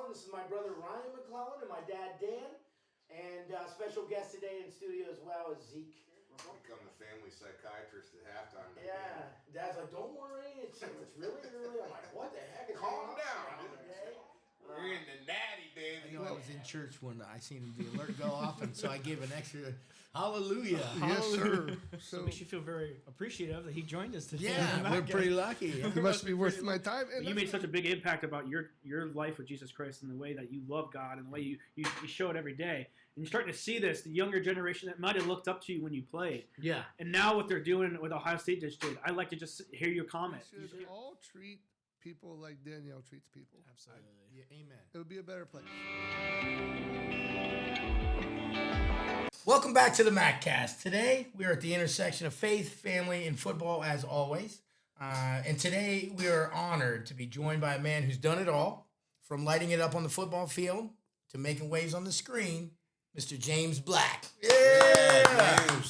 McClellan. This is my brother Ryan McClellan and my dad Dan. And special guest today in studio as well is Zeke. Become the family psychiatrist at halftime. Yeah, Dad's like, don't worry, it's really early. I'm like, what the heck is Calm going down. on today? We're in the natty, baby. I was in church when I seen the alert go off, and so I gave an extra hallelujah. Yes, sir. So it makes you feel very appreciative that he joined us today. Yeah, we're pretty lucky. It must be worth my time. And You made such a big impact about your life with Jesus Christ and the way that you love God and the way you show it every day. And you're starting to see this, the younger generation that might have looked up to you when you played. Yeah. And now what they're doing with Ohio State just did, I'd like to just hear your comment. we should all treat people like Danielle treats people. Absolutely. Yeah, amen. It would be a better place. Welcome back to the MacCast. Today, we are at the intersection of faith, family, and football, as always. And today, we are honored to be joined by a man who's done it all, from lighting it up on the football field to making waves on the screen, Mr. James Black. Yeah!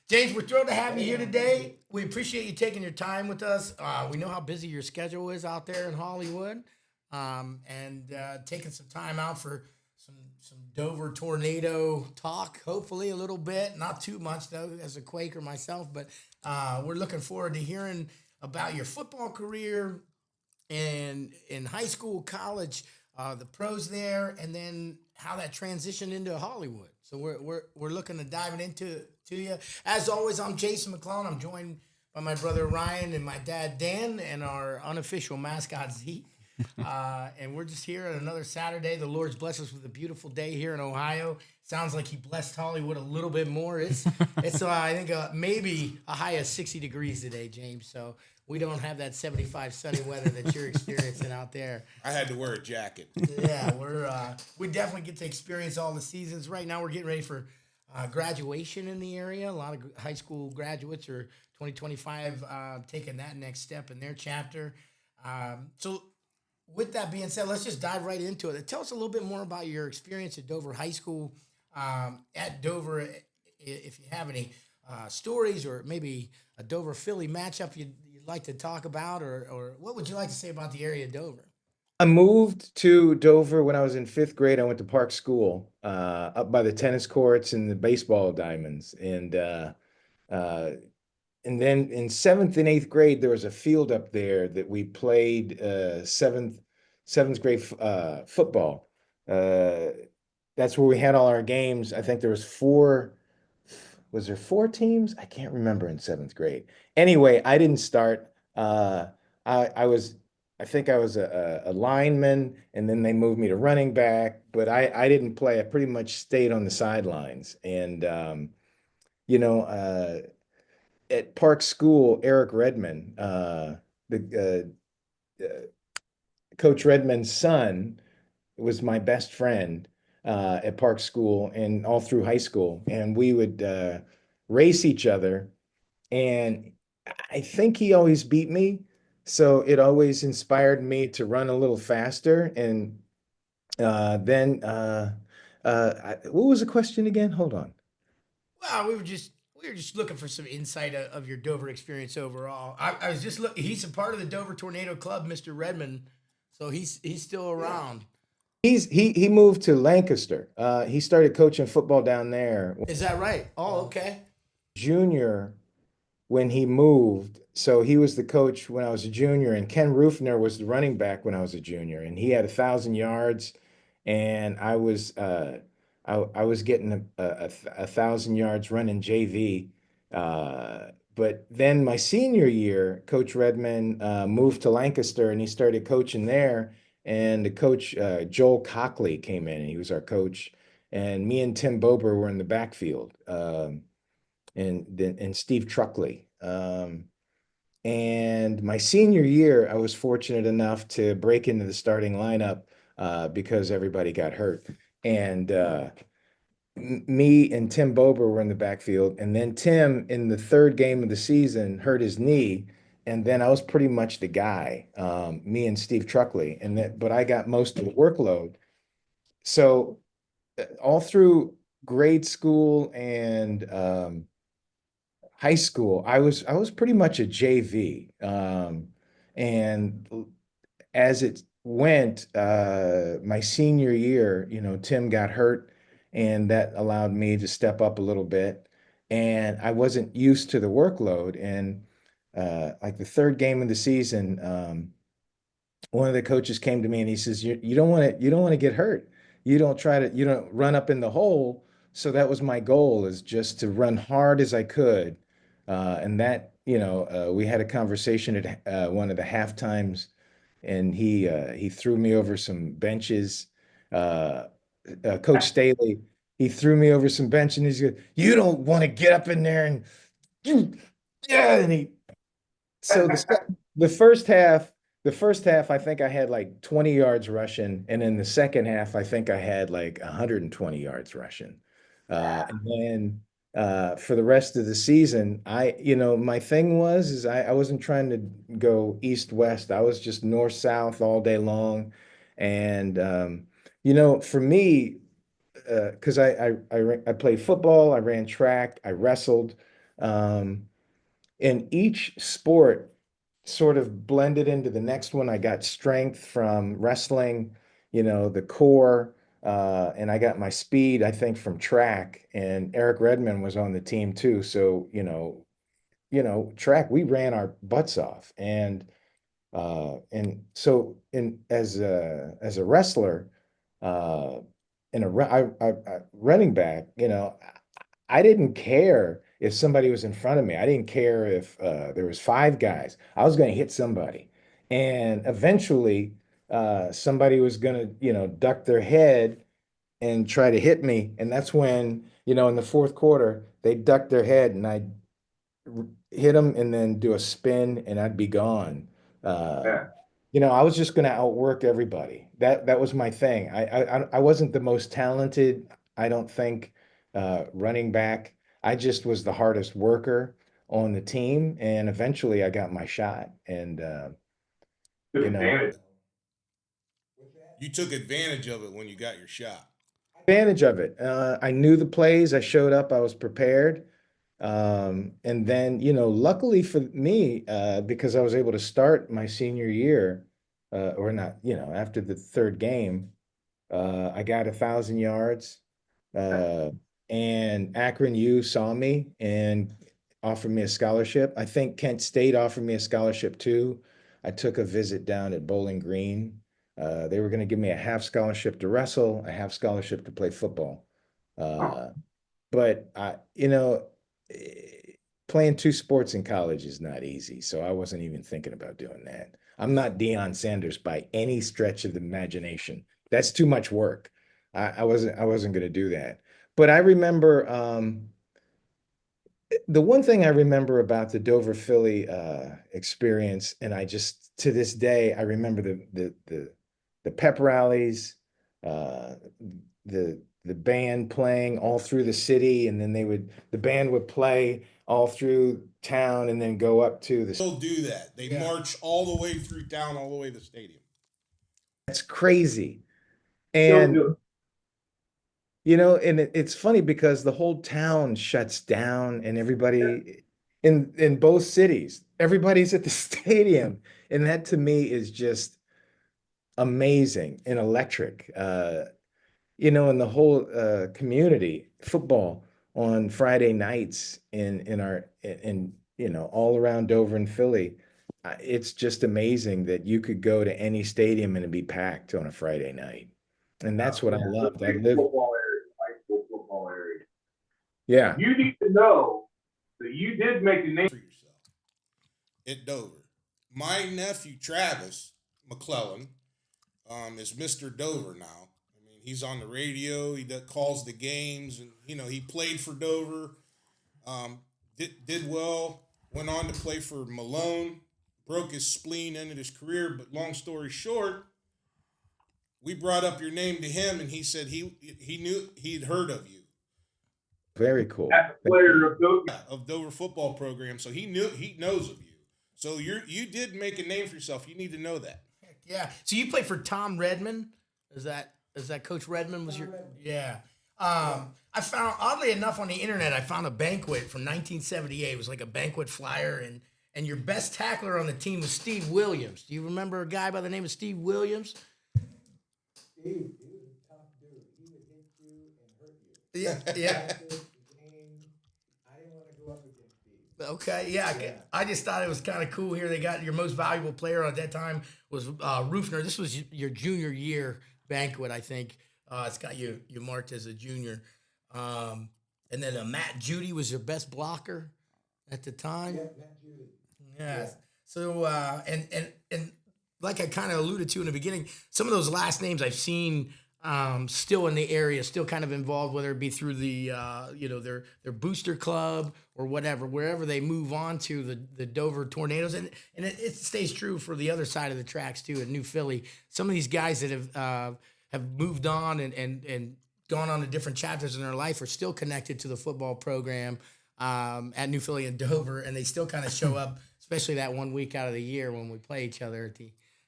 James, we're thrilled to have you here today. We appreciate you taking your time with us. We know how busy your schedule is out there in Hollywood, and taking some time out for some Dover tornado talk, hopefully a little bit, not too much though, as a Quaker myself, but we're looking forward to hearing about your football career and in high school, college, the pros there, and then how that transitioned into Hollywood. So we're looking to dive into you. As always, I'm Jason McClellan. I'm joined by my brother Ryan and my dad Dan and our unofficial mascot Zeke. And we're just here on another Saturday. The Lord's blessed us with a beautiful day here in Ohio. Sounds like he blessed Hollywood a little bit more. It's I think maybe a high of 60 degrees today, James. So we don't have that 75 sunny weather that you're experiencing out there. I had to wear a jacket. Yeah, we definitely get to experience all the seasons. Right now, we're getting ready for graduation in the area. A lot of high school graduates are 2025 taking that next step in their chapter. So with that being said, let's just dive right into it. Tell us a little bit more about your experience at Dover High School. At Dover, if you have any stories or maybe a Dover-Philly matchup you'd like to talk about, or what would you like to say about the area of Dover? I moved to Dover when I was in 5th grade. I went to Park School, up by the tennis courts and the baseball diamonds. And then in 7th and 8th grade, there was a field up there that we played seventh grade football. That's where we had all our games. I think there was there 4 teams? I can't remember in 7th grade. Anyway, I didn't start. I think I was a lineman, and then they moved me to running back, but I didn't play. I pretty much stayed on the sidelines. And, at Park School, Eric Redmond, Coach Redmond's son, was my best friend at Park School and all through high school. And we would race each other. And I think he always beat me. So it always inspired me to run a little faster. And then what was the question again? Hold on. Well, we were just looking for some insight of your Dover experience overall. I was just looking. He's a part of the Dover Tornado Club, Mr. Redmond, so he's still around. He moved to Lancaster. He started coaching football down there. Is that right? Oh, okay. Junior when he moved. So he was the coach when I was a junior, and Ken Rufner was the running back when I was a junior, and he had 1,000 yards, and I was getting a 1,000 yards running JV. But then my senior year, Coach Redmond moved to Lancaster, and he started coaching there. And the coach, Joel Cockley, came in, and he was our coach. And me and Tim Bober were in the backfield, and Steve Truckley. And my senior year, I was fortunate enough to break into the starting lineup because everybody got hurt. And me and Tim Bober were in the backfield. And then Tim, in the 3rd game of the season, hurt his knee. And then I was pretty much the guy, me and Steve Truckley. But I got most of the workload. So all through grade school and high school, I was pretty much a JV. And as it went my senior year, Tim got hurt, and that allowed me to step up a little bit. And I wasn't used to the workload. And like the third game of the season, one of the coaches came to me and he says, you don't want to get hurt. You don't run up in the hole. So that was my goal, is just to run hard as I could. And that, we had a conversation at one of the half times, and he threw me over some benches. Uh, Coach Staley, he threw me over some bench, and he's like, you don't want to get up in there and yeah, and he so the first half, I think I had like 20 yards rushing, and in the second half, I think I had like 120 yards rushing. And then for the rest of the season, my thing is I wasn't trying to go east west. I was just north south all day long, and for me, because I played football, I ran track, I wrestled. Um, and each sport sort of blended into the next one. I got strength from wrestling, the core, and I got my speed, I think, from track. And Eric Redmond was on the team too. So, track, we ran our butts off. And so as a wrestler, uh, running back, I didn't care if somebody was in front of me. I didn't care if there was five guys. I was going to hit somebody, and eventually, somebody was going to, duck their head and try to hit me. And that's when, in the fourth quarter, they ducked their head, and I hit them, and then do a spin, and I'd be gone. Uh, I was just going to outwork everybody. That was my thing. I wasn't the most talented, I don't think, running back. I just was the hardest worker on the team, and eventually I got my shot. And Took you know, advantage. You took advantage of it when you got your shot. advantage of it. I knew the plays. I showed up. I was prepared. And then, luckily for me, because I was able to start my senior year, or not, after the third game, I got 1,000 yards. Uh, and Akron U saw me and offered me a scholarship. I think Kent State offered me a scholarship too. I took a visit down at Bowling Green. They were going to give me a half scholarship to wrestle, a half scholarship to play football. Uh, but playing two sports in college is not easy. So I wasn't even thinking about doing that. I'm not Deion Sanders by any stretch of the imagination. That's too much work. I wasn't going to do that. But I remember the one thing I remember about the Dover Philly experience, and I just to this day I remember the pep rallies, uh, the band playing all through the city, and then the band would play all through town, and then go up to the. They'll do that. They march all the way through town, all the way to the stadium. That's crazy, and and it's funny because the whole town shuts down, and everybody in both cities, everybody's at the stadium, and that to me is just amazing and electric. And the whole community football on Friday nights in all around Dover and Philly. It's just amazing that you could go to any stadium and it'd be packed on a Friday night. And that's what I loved. I lived. Football area, high school football area. Yeah. You need to know that you did make a name For yourself at Dover. My nephew Travis McClellan is Mr. Dover now. I mean, he's on the radio. He calls the games, and he played for Dover. Did well. Went on to play for Malone. Broke his spleen, ended his career. But long story short, we brought up your name to him, and he said he knew he'd heard of you. Very cool. as a player Of Dover football program, so he knows of you. So you did make a name for yourself. You need to know that. Yeah. So you played for Tom Redmond? Is that Coach Redmond was your? Yeah. I found, oddly enough, on the internet, I found a banquet from 1978. It was like a banquet flyer, and and your best tackler on the team was Steve Williams. Do you remember a guy by the name of Steve Williams? Steve, he was a tough dude. He would hit you and hurt you. Yeah, yeah. After the game, I didn't want to go up against Steve. Okay, yeah. I just thought it was kind of cool here. They got your most valuable player at that time was Rufner. This was your junior year banquet, I think. It's got you marked as a junior. And then Matt Judy was your best blocker at the time. Yeah, Matt Judy. Yeah. So and like I kind of alluded to in the beginning, some of those last names I've seen still in the area, still kind of involved, whether it be through the their booster club or whatever, wherever they move on to the Dover Tornadoes, and it stays true for the other side of the tracks too in New Philly. Some of these guys that have moved on and gone on to different chapters in their life are still connected to the football program at New Philly and Dover, and they still kind of show up, especially that 1 week out of the year when we play each other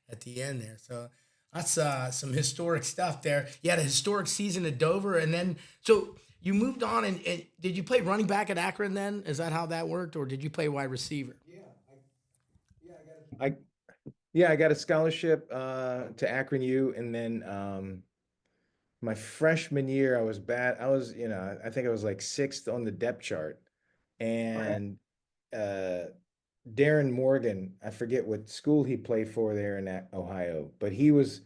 at the end there. So that's some historic stuff there. You had a historic season at Dover, and then so you moved on, and did you play running back at Akron then? Is that how that worked, or did you play wide receiver? I got a scholarship to Akron U, and then my freshman year I was bad. I think I was like 6th on the depth chart, and Darren Morgan, I forget what school he played for there in Ohio, but he was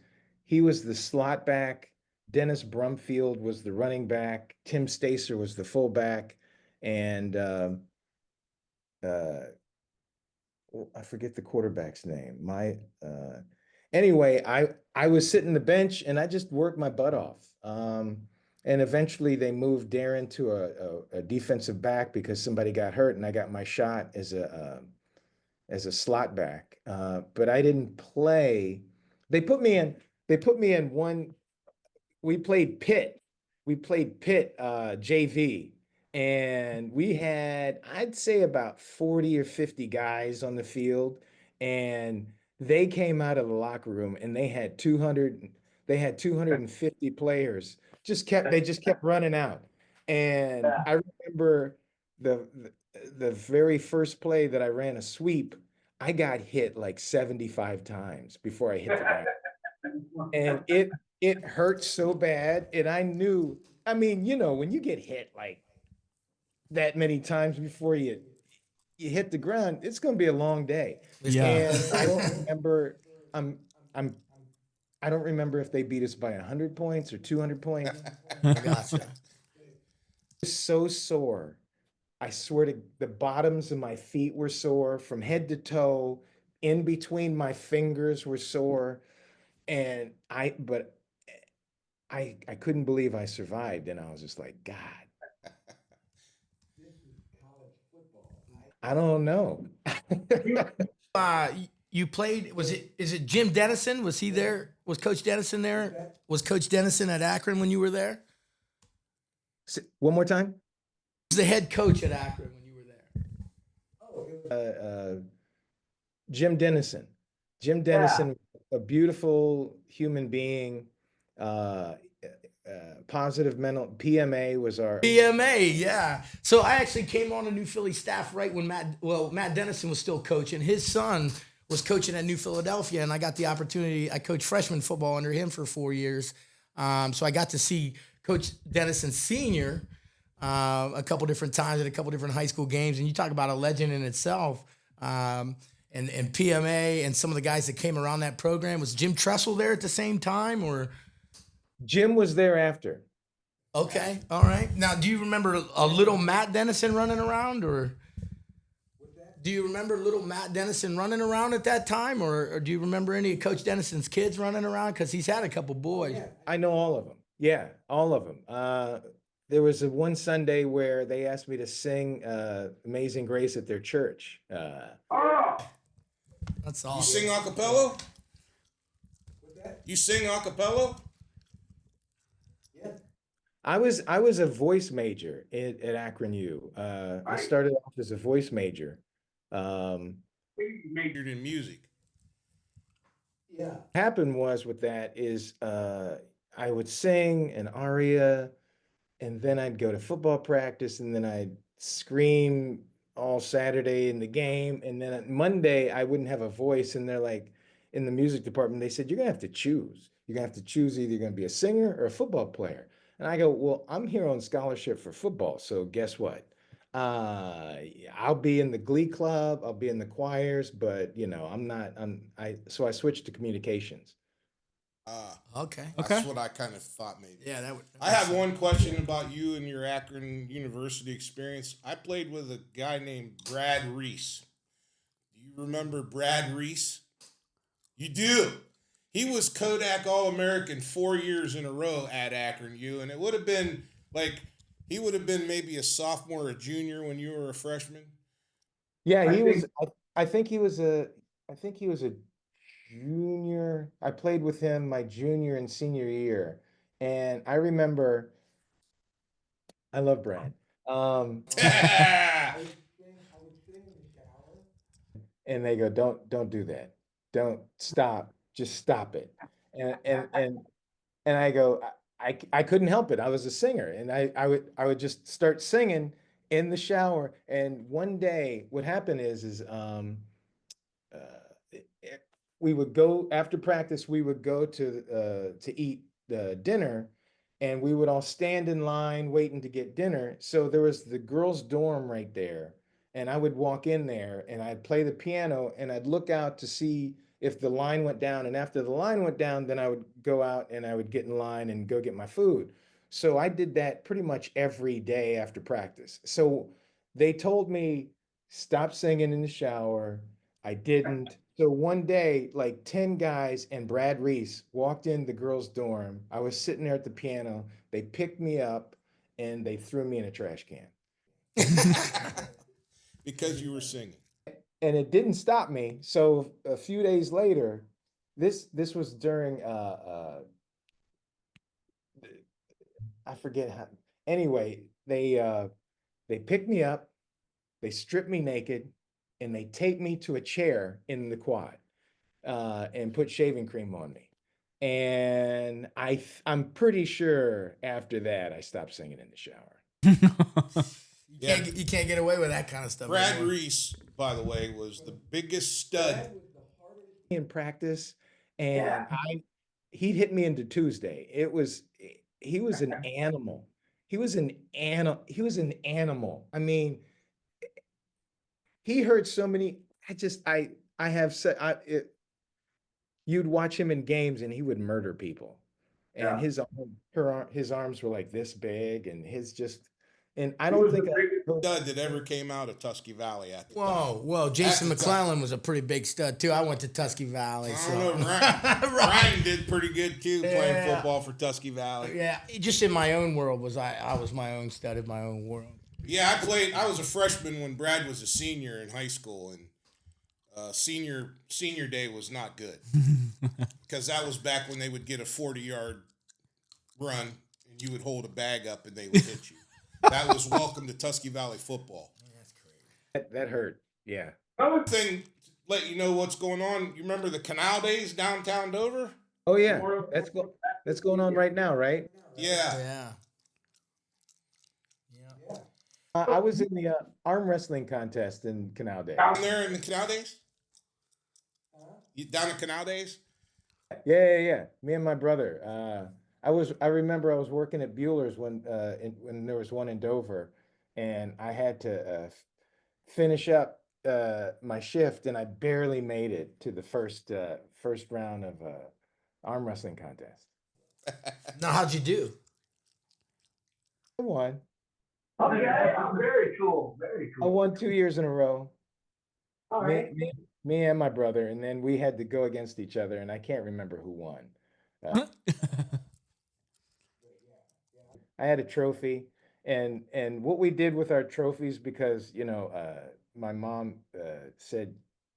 the slot back. Dennis Brumfield was the running back. Tim Stacer was the fullback, and I forget the quarterback's name. Anyway, I was sitting the bench and I just worked my butt off. And eventually they moved Darren to a defensive back because somebody got hurt, and I got my shot as a slot back. But I didn't play. They put me in one. We played Pitt JV, and we had, I'd say, about 40 or 50 guys on the field, and they came out of the locker room and they had 250 players. They just kept running out. And I remember the very first play that I ran a sweep, I got hit like 75 times before I hit the ground. And it hurt so bad. And I knew, when you get hit like that many times before you hit the ground, it's going to be a long day. Yeah. And I don't remember, I don't remember if they beat us by 100 points or 200 points. I gotcha. So sore. I swear to the bottoms of my feet were sore from head to toe. In between my fingers were sore. And I couldn't believe I survived. And I was just like, God, this is college football. I don't know. You played, is it Jim Dennison? Was he there? Was Coach Dennison there? Was Coach Dennison at Akron when you were there? One more time? He was the head coach at Akron when you were there. Oh, Jim Dennison. Jim Dennison, a beautiful human being, positive mental, PMA was our... PMA, yeah. So I actually came on the New Philly staff right when Matt Dennison was still coaching. His son was coaching at New Philadelphia, and I got the opportunity. I coached freshman football under him for 4 years. So I got to see Coach Dennison Sr. A couple different times at a couple different high school games. And you talk about a legend in itself. And PMA and some of the guys that came around that program. Was Jim Tressel there at the same time, or? Jim was there after. Okay, all right. Now, do you remember a little Matt Dennison running around, or do you remember little Matt Dennison running around at that time, or do you remember any of Coach Dennison's kids running around? Because he's had a couple boys. Yeah, I know all of them. Yeah, all of them. There was one Sunday where they asked me to sing Amazing Grace at their church. That's awesome. You sing a cappella? You sing a cappella? Yeah. I was a voice major at Akron U. I started off as a voice major. Majored in music. Yeah. What happened was with that is I would sing an aria, and then I'd go to football practice, and then I'd scream all Saturday in the game. And then on Monday, I wouldn't have a voice. And they're like, in the music department, they said, you're going to have to choose. You're going to have to choose either you're going to be a singer or a football player. And I go, well, I'm here on scholarship for football. So guess what? I'll be in the glee club, I'll be in the choirs, but you know, so I switched to communications. Okay. That's what I kind of thought maybe. Yeah, that would. I have one question about you and your Akron University experience. I played with a guy named Brad Reese. Do you remember Brad Reese? You do. He was Kodak All-American 4 years in a row at Akron U, and it would have been like he would have been maybe a sophomore or a junior when you were a freshman. Yeah, I he think- was. I think he was a. I think he was a junior. I played with him my junior and senior year, and I remember. I love Brad. And they go, don't do that. Don't stop. Just stop it. And I go, I couldn't help it. I was a singer, and I would just start singing in the shower. And one day, what happened is uh, we would go after practice. We would go to eat dinner, and we would all stand in line waiting to get dinner. So there was the girls' dorm right there, and I would walk in there, and I'd play the piano, and I'd look out to see if the line went down. And after the line went down, then I would go out and I would get in line and go get my food. So I did that pretty much every day after practice. So they told me, stop singing in the shower. I didn't. So one day, like 10 guys and Brad Reese walked in the girls' dorm. I was sitting there at the piano. They picked me up and they threw me in a trash can. Because you were singing. And it didn't stop me. So a few days later, this was during I forget how. Anyway, they picked me up, they stripped me naked, and they taped me to a chair in the quad, and put shaving cream on me. And I'm pretty sure after that I stopped singing in the shower. You can't get away with that kind of stuff. Brad anymore. Reese, by the way, was the biggest stud. In practice, and he'd hit me into Tuesday. He was an animal. He was an animal. I mean, he hurt so many. You'd watch him in games and he would murder people. And his arms were like this big, and and I don't think Stud that ever came out of Tusky Valley at the time. Whoa. Jason That's the time. McClellan was a pretty big stud, too. I went to Tusky Valley. I don't know. Ryan did pretty good too, playing football for Tusky Valley. Yeah, just in my own world I was my own stud in my own world. Yeah, I was a freshman when Brad was a senior in high school, and senior day was not good because that was back when they would get a 40-yard run and you would hold a bag up and they would hit you. That was welcome to Tusky Valley football. That's crazy. that hurt. Yeah. Another thing, let you know what's going on. You remember the Canal Days downtown Dover? Oh yeah. That's going on right now, right? Yeah. I was in the arm wrestling contest in Canal Day. Down there in the Canal Days? You down in Canal Days? Yeah. Me and my brother. I remember I was working at Bueller's when there was one in Dover, and I had to finish up my shift, and I barely made it to the first round of arm wrestling contest. Now, how'd you do? I won. Okay, very cool. Very I cool. won 2 years in a row. All right. Me and my brother, and then we had to go against each other, and I can't remember who won. I had a trophy, and what we did with our trophies, because my mom said,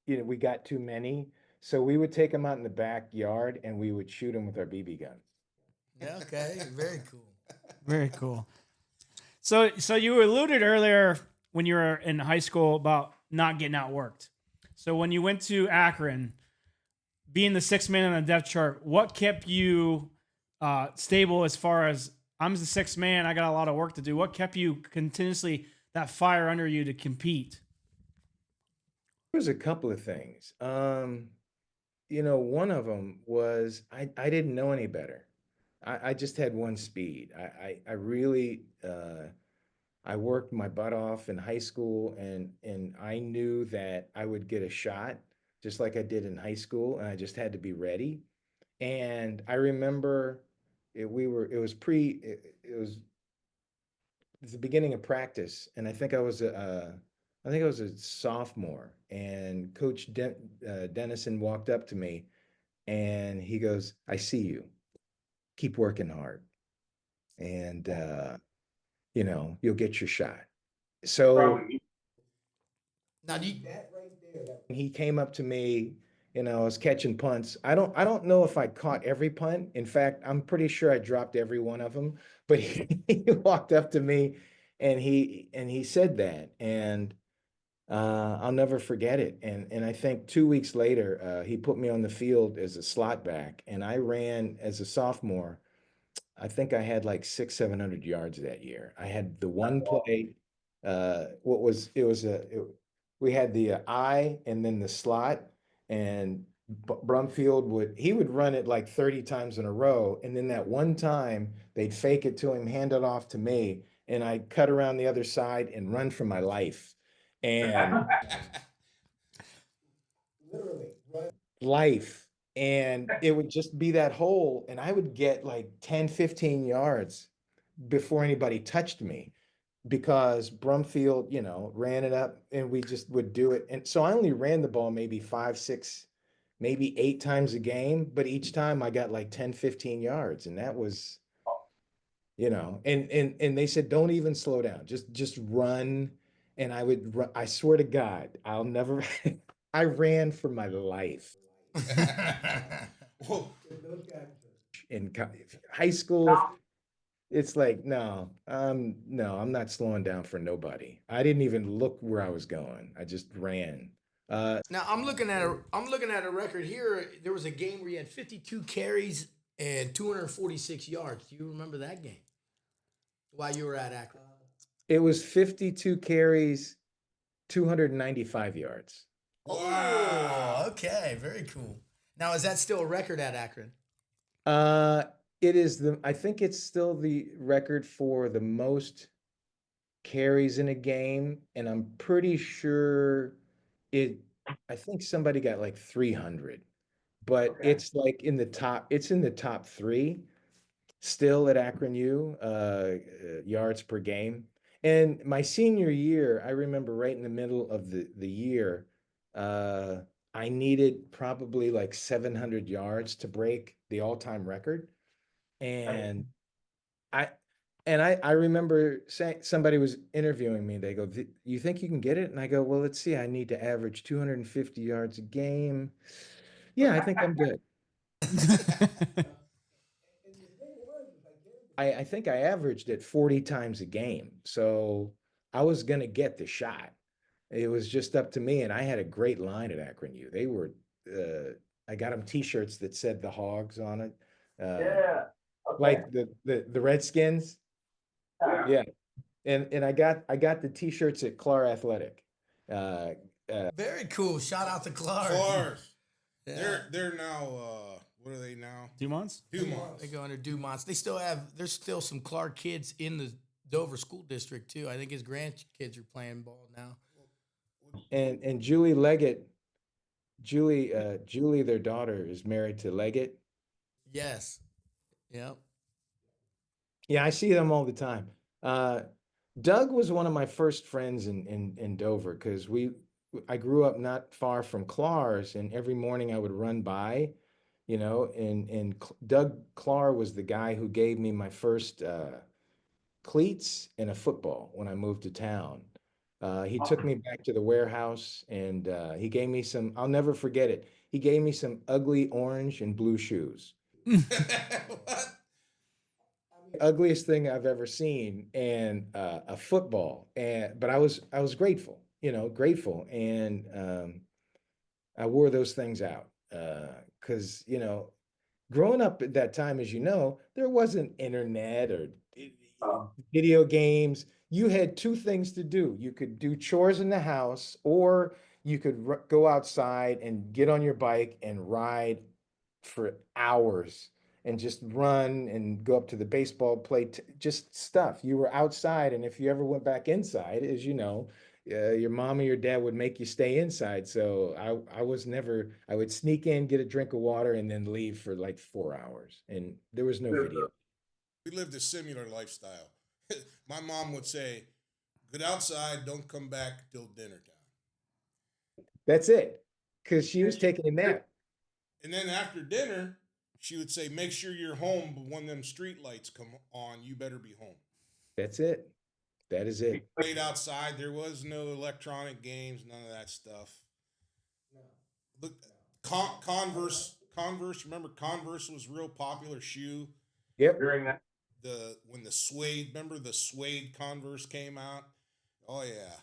we got too many, so we would take them out in the backyard and we would shoot them with our BB guns. Yeah, okay, very cool. Very cool. So you alluded earlier when you were in high school about not getting outworked. So when you went to Akron, being the sixth man on the depth chart, what kept you stable as far as I'm the sixth man, I got a lot of work to do? What kept you continuously that fire under you to compete? There's a couple of things. One of them was I didn't know any better. I just had one speed. I really I worked my butt off in high school, and I knew that I would get a shot just like I did in high school, and I just had to be ready. And I remember it was the beginning of practice, and I think I was a sophomore, and Dennison walked up to me, and he goes, "I see you. Keep working hard, and you'll get your shot." So Now, do you, he came up to me, I was catching punts. I don't know if I caught every punt. In fact, I'm pretty sure I dropped every one of them. But he walked up to me, and he said that, and I'll never forget it. And I think 2 weeks later, he put me on the field as a slot back, and I ran as a sophomore. I think I had like 700 yards that year. I had the one play. What was it was a it, we had the I and then the slot, and Brumfield would run it like 30 times in a row, and then that one time they'd fake it to him, hand it off to me, and I'd cut around the other side and run for my life, and life. And it would just be that hole, and I would get like 10, 15 yards before anybody touched me because Brumfield, ran it up, and we just would do it. And so I only ran the ball maybe 5, 6, maybe 8 times a game, but each time I got like 10, 15 yards. And that was, and they said, don't even slow down, just run. And I would run, I swear to God, I'll never, I ran for my life. Well, In high school, it's like, no, I'm not slowing down for nobody. I didn't even look where I was going. I just ran. now I'm looking at a record here. There was a game where you had 52 carries and 246 yards. Do you remember that game? While you were at Akron. It was 52 carries, 295 yards. Oh, okay, very cool. Now, is that still a record at Akron? Uh, I think it's still the record for the most carries in a game, and I'm pretty sure I think somebody got like 300, but it's in the top three still at Akron U, yards per game. And my senior year, I remember right in the middle of the year, uh, I needed probably like 700 yards to break the all-time record. And I I remember saying, somebody was interviewing me. They go, "You think you can get it?" And I go, "Well, let's see. I need to average 250 yards a game. Yeah, I think I'm good." I think I averaged it 40 times a game. So I was going to get the shot. It was just up to me. And I had a great line at Akron U. I got them t-shirts that said the Hogs on it. Yeah. Okay. Like the Redskins. Yeah. And I got the t-shirts at Clar Athletic. Uh, Very cool. Shout out to Clark. Clark. Yeah. They're now what are they now? Dumont? Dumont. They go under Dumont's. There's still some Clark kids in the Dover school district too. I think his grandkids are playing ball now. and Julie Leggett, Julie, their daughter, is married to Leggett. Yes. Yep. Yeah, I see them all the time. Doug was one of my first friends in Dover because I grew up not far from Clar's, and every morning I would run by, Doug Clar was the guy who gave me my first cleats and a football when I moved to town. He took me back to the warehouse, and he gave me some, I'll never forget it. He gave me some ugly orange and blue shoes. What? Ugliest thing I've ever seen, and a football. But I was grateful, grateful, and I wore those things out because growing up at that time, as you know, there wasn't internet or video games. You had two things to do. You could do chores in the house, or you could go outside and get on your bike and ride for hours and just run and go up to the baseball plate, just stuff. You were outside, and if you ever went back inside, as you know, your mom or your dad would make you stay inside. So I was never, I would sneak in, get a drink of water, and then leave for like 4 hours. And there was no video. We lived a similar lifestyle. My mom would say, "Get outside, don't come back till dinner time." That's it. Because she was taking a nap. And then after dinner, she would say, "Make sure you're home, but when them street lights come on, you better be home." That's it. That is it. Played outside. There was no electronic games, none of that stuff. Look, Converse. Remember, Converse was a real popular shoe. Yep. During that, When the suede, remember the suede Converse came out? Oh yeah.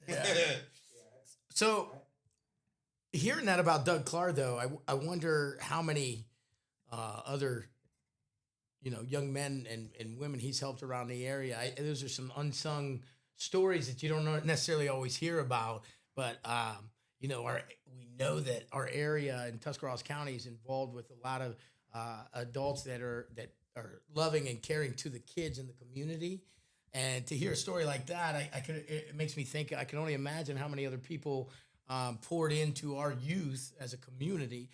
Yeah. So, hearing that about Doug Clark, though, I wonder how many other, young men and women he's helped around the area. Those are some unsung stories that you don't necessarily always hear about. But we know that our area in Tuscarawas County is involved with a lot of adults that are loving and caring to the kids in the community. And to hear a story like that, it makes me think. I can only imagine how many other people poured into our youth as a community.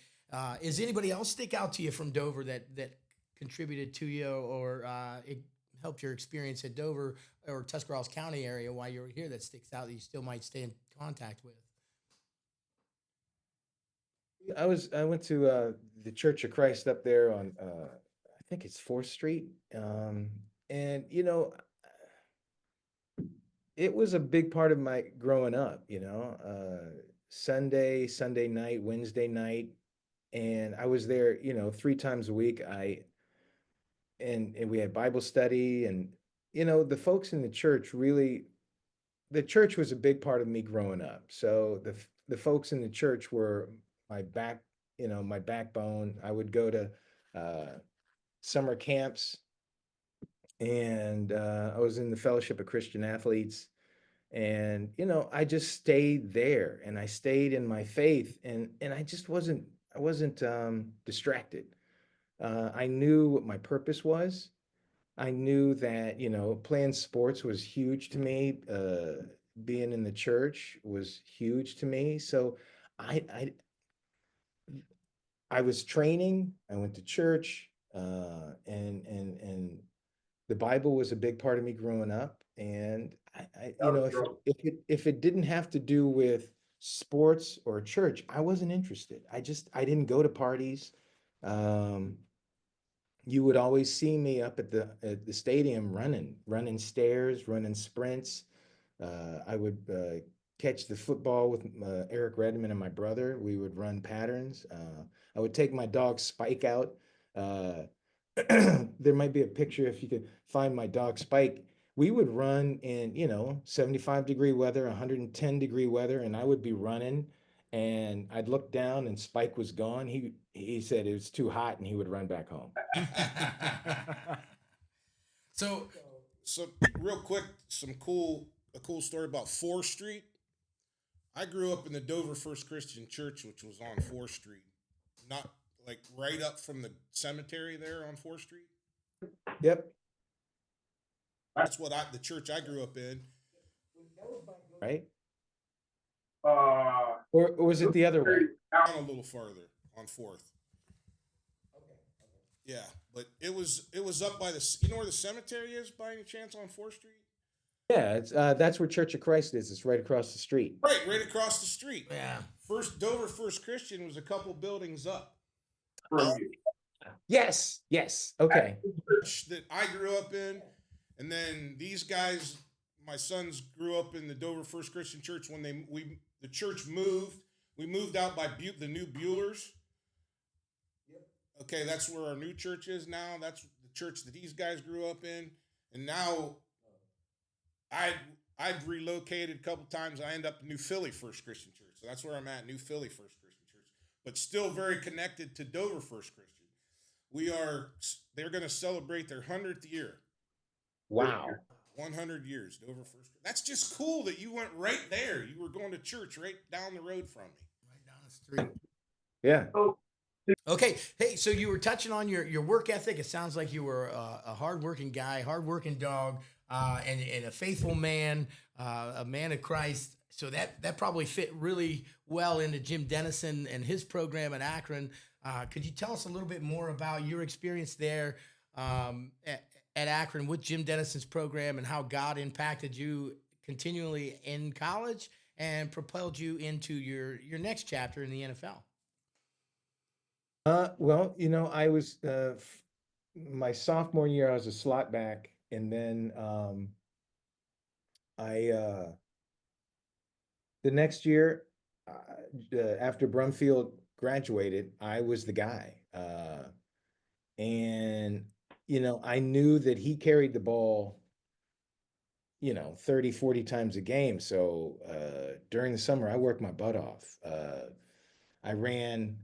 Is anybody else stick out to you from Dover that contributed to you, or it helped your experience at Dover or Tuscarawas County area while you were here that sticks out that you still might stay in contact with? I went to the Church of Christ up there on I think it's 4th Street. And it was a big part of my growing up, Sunday night, Wednesday night, and I was there, 3 times a week. And we had Bible study, and the folks in the church the church was a big part of me growing up. So the folks in the church were my my backbone. I would go to summer camps, and I was in the Fellowship of Christian Athletes, and I just stayed there, and I stayed in my faith, and I wasn't distracted. I knew what my purpose was. I knew that, playing sports was huge to me. Being in the church was huge to me. So I, I, I was training. I went to church, and the Bible was a big part of me growing up. And if it didn't have to do with sports or church, I wasn't interested. I didn't go to parties. Um, you would always see me up at the stadium running stairs, running sprints. I would catch the football with Eric Redmond and my brother. We would run patterns. I would take my dog Spike out. Uh, there might be a picture if you could find my dog Spike. We would run in 75-degree weather, 110-degree weather, and I would be running, and I'd look down and Spike was gone. He said it was too hot, and he would run back home. So, So real quick, a cool story about 4th Street. I grew up in the Dover First Christian Church, which was on 4th Street, not like right up from the cemetery there on 4th Street. Yep. That's the church I grew up in. Right? uh, Or was it the other way? Down a little farther on 4th. Yeah, but it was up by where the cemetery is by any chance on 4th Street? Yeah, it's that's where Church of Christ is. It's right across the street. Right across the street. yeah. Dover First Christian was a couple buildings up. from you. Yes. Okay. Church that I grew up in, and then these guys, my sons grew up in the Dover First Christian Church when the church moved. We moved out by the new Bueller's. Okay, that's where our new church is now. That's the church that these guys grew up in, and now I've relocated a couple times. I end up in New Philly First Christian Church, so that's where I'm at, New Philly First Christian Church, but still very connected to Dover First Christian. They're going to celebrate their 100th year. Wow. 100 years, Dover first. That's just cool that you went right there. You were going to church right down the road from me. Right down the street. Yeah. Okay. Hey, so you were touching on your work ethic. It sounds like you were a hardworking guy, hardworking dog, and a faithful man, a man of Christ. So that probably fit really well into Jim Dennison and his program at Akron. Could you tell us a little bit more about your experience there at Akron with Jim Dennison's program and how God impacted you continually in college and propelled you into your next chapter in the NFL? Well, I was my sophomore year, I was a slot back, and then I the next year, after Brumfield graduated, I was the guy, and I knew that he carried the ball, 30, 40 times a game. So during the summer, I worked my butt off. I ran.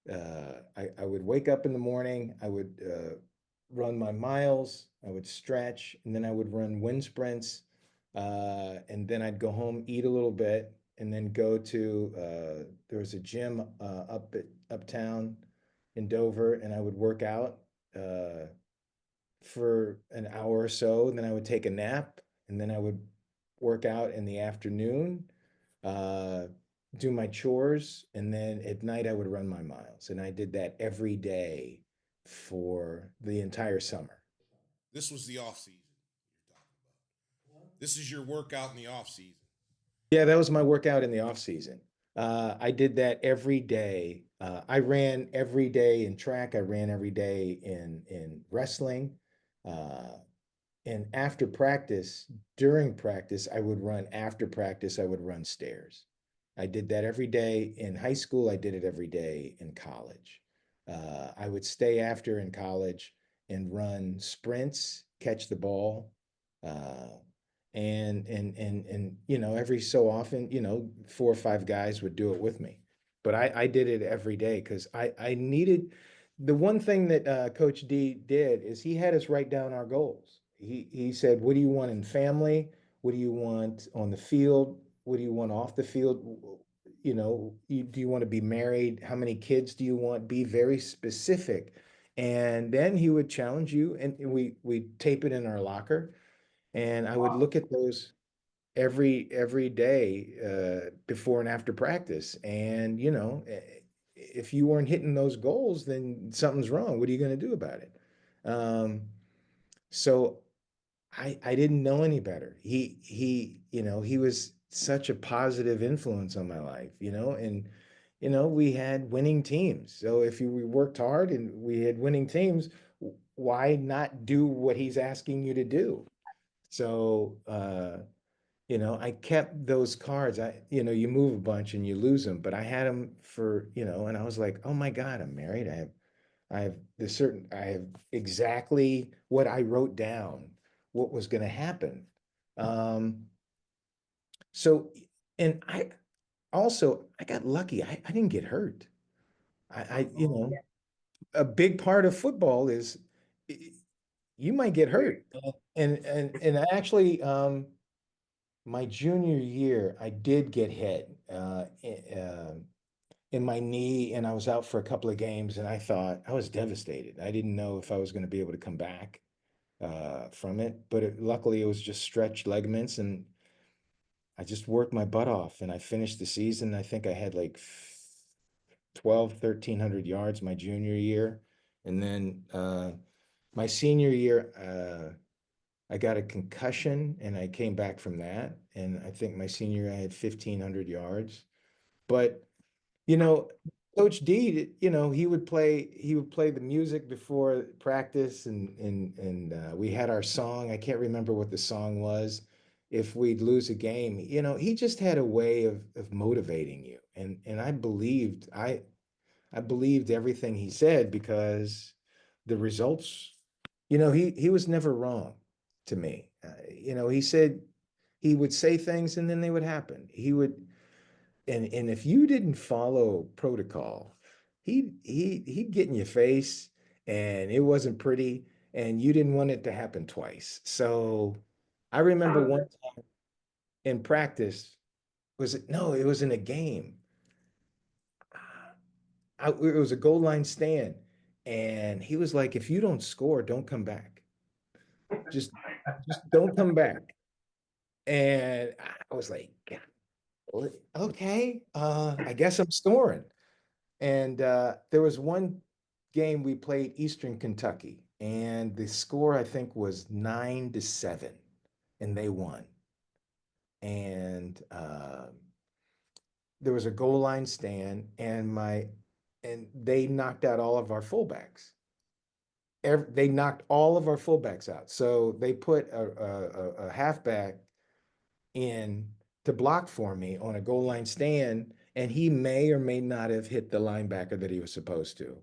I would wake up in the morning, I would run my miles, I would stretch, and then I would run wind sprints. And then I'd go home, eat a little bit, and then go to there was a gym uptown in Dover, and I would work out for an hour or so, and then I would take a nap, and then I would work out in the afternoon, uh, do my chores, and then at night I would run my miles. And I did that every day for the entire summer. This was the off season you're talking about. This is your workout in the off season. Yeah, that was my workout in the off season. I did that every day. I ran every day in track. I ran every day in wrestling. Uh, and after practice, during practice, I would run. After practice, I would run stairs. I did that every day in high school. I did it every day in college. I would stay after in college and run sprints, catch the ball, uh, and every so often, 4 or 5 guys would do it with me. But I did it every day because I needed the one thing that Coach D did is he had us write down our goals. He said, "What do you want in family? What do you want on the field? What do you want off the field? Do you want to be married? How many kids do you want? Be very specific." And then he would challenge you, and we tape it in our locker, and I would look at those every day before and after practice. And if you weren't hitting those goals, then something's wrong. What are you going to do about it? So I didn't know any better. He was such a positive influence on my life, and we had winning teams. So if we worked hard and we had winning teams, why not do what he's asking you to do? So I kept those cards. You move a bunch and you lose them, but I had them for, and I was like, oh my God, I'm married. I have exactly what I wrote down, what was going to happen. Um, so, and I got lucky. I didn't get hurt. A big part of football is you might get hurt. And actually, my junior year, I did get hit in my knee, and I was out for a couple of games, and I was devastated. I didn't know if I was going to be able to come back from it, but luckily it was just stretched ligaments, and I just worked my butt off, and I finished the season. I think I had like 1,300 yards my junior year, and then my senior year, I got a concussion, and I came back from that, and I think my senior year I had 1,500 yards. But you know, Coach D, he would play the music before practice, and we had our song. I can't remember what the song was. If we'd lose a game, he just had a way of motivating you, and I believed everything he said because the results, he was never wrong to me. He said he would say things and then they would happen. And if you didn't follow protocol, he'd get in your face, and it wasn't pretty, and you didn't want it to happen twice. So I remember one time in practice, was it? No, it was in a game. It was a goal line stand. And he was like, if you don't score, don't come back. Just, just don't come back. And I was like, okay, I guess I'm scoring. And there was one game we played Eastern Kentucky, and the score I think was 9-7, and they won. And there was a goal line stand, and they knocked out all of our fullbacks. They knocked all of our fullbacks out. So they put a halfback in to block for me on a goal line stand, and he may or may not have hit the linebacker that he was supposed to.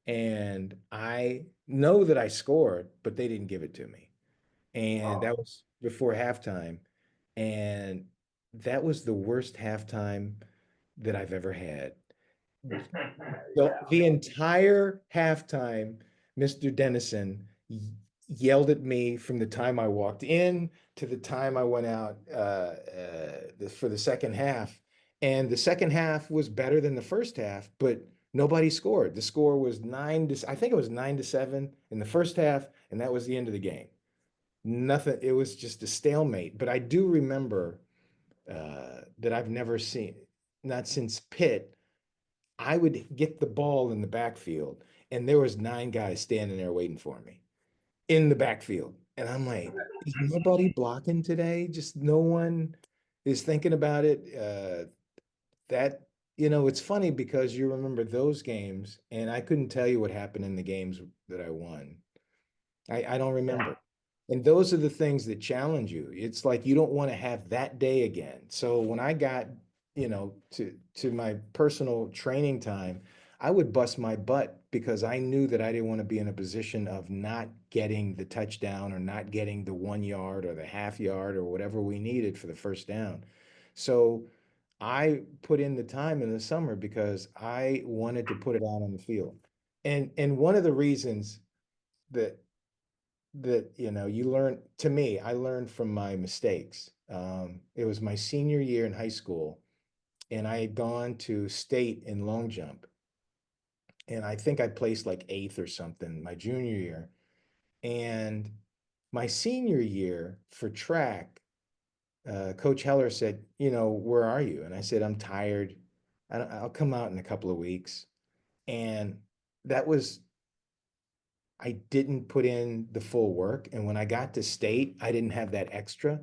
And I know that I scored, but they didn't give it to me. And that was before halftime. And that was the worst halftime that I've ever had. The entire halftime, Mr. Dennison yelled at me from the time I walked in to the time I went out for the second half. And the second half was better than the first half, but nobody scored. The score was I think it was 9-7 in the first half, and that was the end of the game. Nothing, it was just a stalemate. But I do remember that I've never seen, not since Pitt, I would get the ball in the backfield, and there was 9 guys standing there waiting for me in the backfield. And I'm like, is nobody blocking today? Just no one is thinking about it. It's funny because you remember those games, and I couldn't tell you what happened in the games that I won. I don't remember. And those are the things that challenge you. It's like you don't want to have that day again. So when I got, to my personal training time, I would bust my butt because I knew that I didn't want to be in a position of not getting the touchdown or not getting the 1 yard or the half yard or whatever we needed for the first down. So I put in the time in the summer because I wanted to put it out on the field. And one of the reasons that you learn, to me, I learned from my mistakes. It was my senior year in high school, and I had gone to state in long jump, and I think I placed like 8th or something my junior year. And my senior year for track, Coach Heller said, where are you? And I said, I'm tired. I'll come out in a couple of weeks. And that was, I didn't put in the full work. And when I got to state, I didn't have that extra,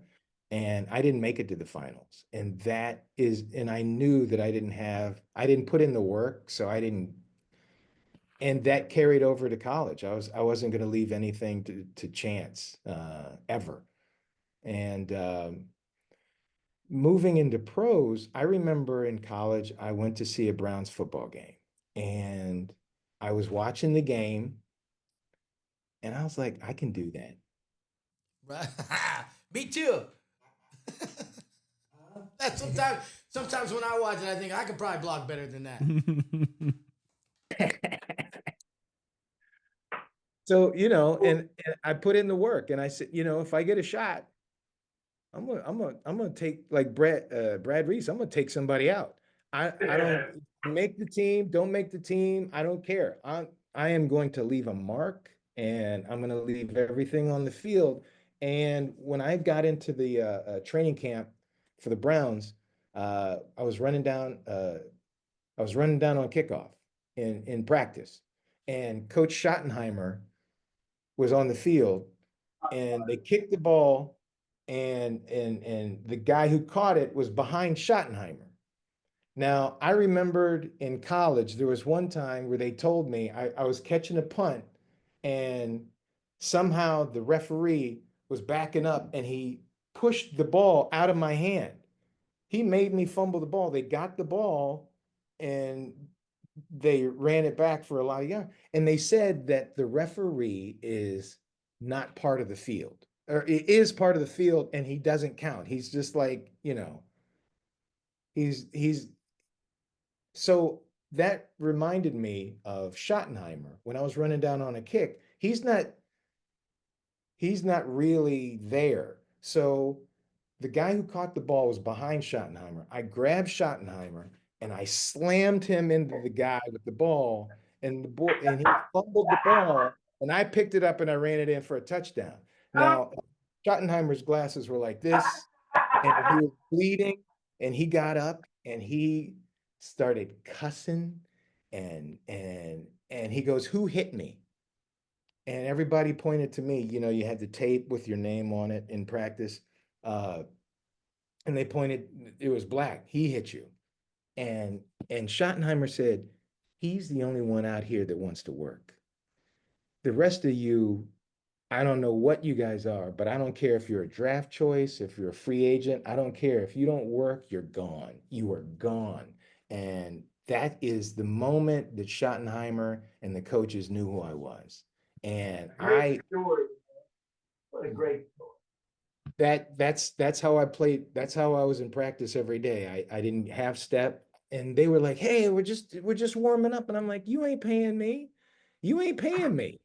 and I didn't make it to the finals. And I knew that I didn't put in the work. So and that carried over to college. I wasn't going to leave anything to chance, ever. And, moving into pros, I remember in college, I went to see a Browns football game, and I was watching the game, and I was like, I can do that. Me too. That's sometimes when I watch it, I think I could probably block better than that. So, and I put in the work, and I said, if I get a shot, I'm gonna take like Brad Reese. I'm gonna take somebody out. I don't make the team, don't make the team. I don't care. I am going to leave a mark, and I'm gonna leave everything on the field. And when I got into the training camp for the Browns, I was running down. I was running down on kickoff in practice, and Coach Schottenheimer was on the field, and they kicked the ball, and the guy who caught it was behind Schottenheimer. Now, I remembered in college, there was one time where they told me I was catching a punt, and somehow the referee was backing up, and he pushed the ball out of my hand. He made me fumble the ball. They got the ball, and they ran it back for a lot of yards. And they said that the referee is not part of the field, or it is part of the field, and he doesn't count. He's just like, he's so that reminded me of Schottenheimer when I was running down on a kick. He's not really there, So the guy who caught the ball was behind Schottenheimer. I grabbed Schottenheimer and I slammed him into the guy with the ball, and he fumbled the ball, and I picked it up and I ran it in for a touchdown. Now, Schottenheimer's glasses were like this, and he was bleeding, and he got up and he started cussing, and he goes, "Who hit me?" And everybody pointed to me. You had the tape with your name on it in practice. Uh, and they pointed, it was Black. He hit you. And and Schottenheimer said, he's the only one out here that wants to work. The rest of you, I don't know what you guys are, but I don't care if you're a draft choice, if you're a free agent. I don't care. If you don't work, you're gone. You are gone. And that is the moment that Schottenheimer and the coaches knew who I was. And Great story. What a great story. that's how I played. That's how I was in practice every day. I didn't have step, and they were like, "Hey, we're just warming up," and I'm like, "You ain't paying me. You ain't paying me.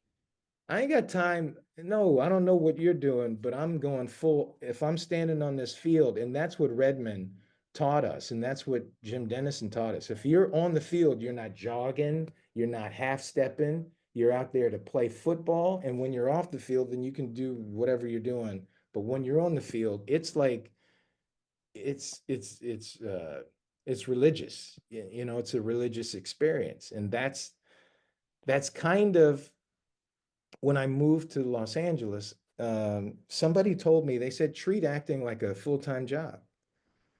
I ain't got time. No, I don't know what you're doing, but I'm going full. If I'm standing on this field, and that's what Redmond taught us, and that's what Jim Dennison taught us. If you're on the field, you're not jogging, you're not half stepping, you're out there to play football. And when you're off the field, then you can do whatever you're doing. But when you're on the field, it's like it's religious. It's a religious experience, and that's kind of when I moved to Los Angeles, somebody told me, they said, treat acting like a full-time job.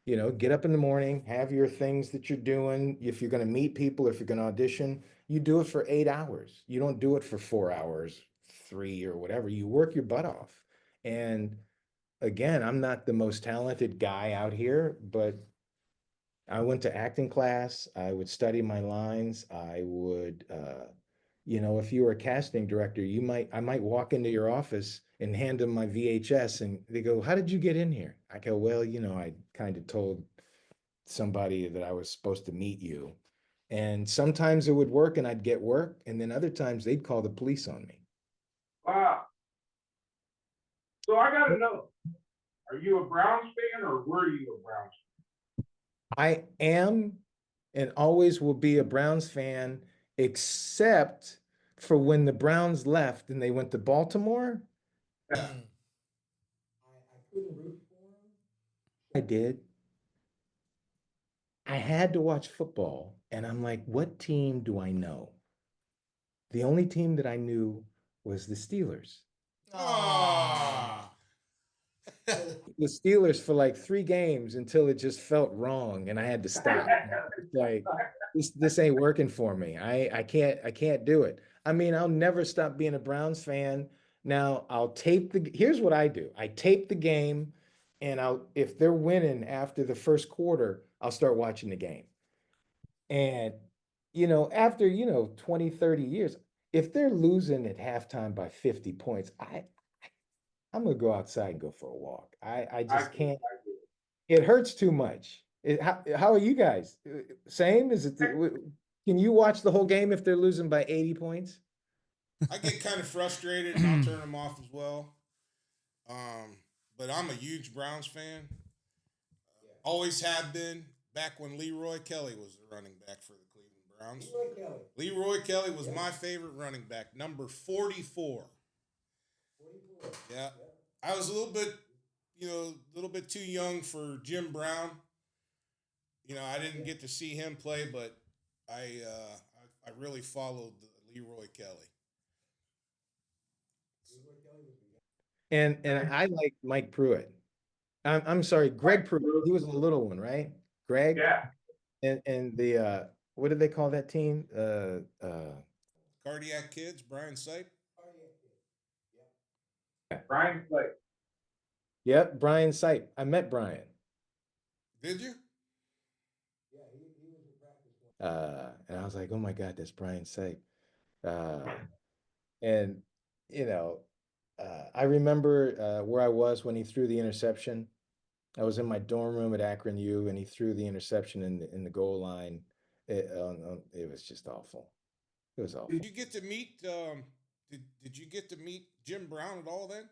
Get up in the morning, have your things that you're doing. If you're going to meet people, if you're going to audition, you do it for 8 hours. You don't do it for 4 hours, 3 or whatever. You work your butt off. And again, I'm not the most talented guy out here, but I went to acting class. I would study my lines. I would, if you were a casting director, I might walk into your office and hand them my VHS, and they go, "How did you get in here?" I go, "Well, I kind of told somebody that I was supposed to meet you." And sometimes it would work and I'd get work. And then other times they'd call the police on me. Wow. So I got to know, are you a Browns fan or were you a Browns I am and always will be a Browns fan, except for when the Browns left and they went to Baltimore. fan? I couldn't root for them. I did. I had to watch football, and I'm like, what team do I know? The only team that I knew was the Steelers. Ah. The Steelers for like 3 games until it just felt wrong, and I had to stop. Like, this ain't working for me. I can't do it. I mean, I'll never stop being a Browns fan. Now here's what I do. I tape the game, and if they're winning after the first quarter, I'll start watching the game. And after 20, 30 years, if they're losing at halftime by 50 points, I'm gonna go outside and go for a walk. I just can't. It hurts too much. How are you guys? Same? Can you watch the whole game if they're losing by 80 points? I get kind of frustrated and I'll turn them off as well. But I'm a huge Browns fan. Always have been. Back when Leroy Kelly was the running back for the Cleveland Browns. Leroy Kelly was my favorite running back, number 44. Yeah. I was a little bit too young for Jim Brown. I didn't get to see him play, but I really followed Leroy Kelly. And I like Mike Pruitt. I'm sorry, Greg Pruitt. He was a little one, right? Greg? Yeah. And the what did they call that team? Cardiac Kids, Brian Sipe. Brian Clay. Yep, Brian Sipe. I met Brian. Did you? And I was like, oh my God, that's Brian Sipe. And you know, I remember where I was when he threw the interception. I was in my dorm room at Akron U, and he threw the interception in the goal line. It was just awful. It was awful. Did you get to meet Jim Brown at all then?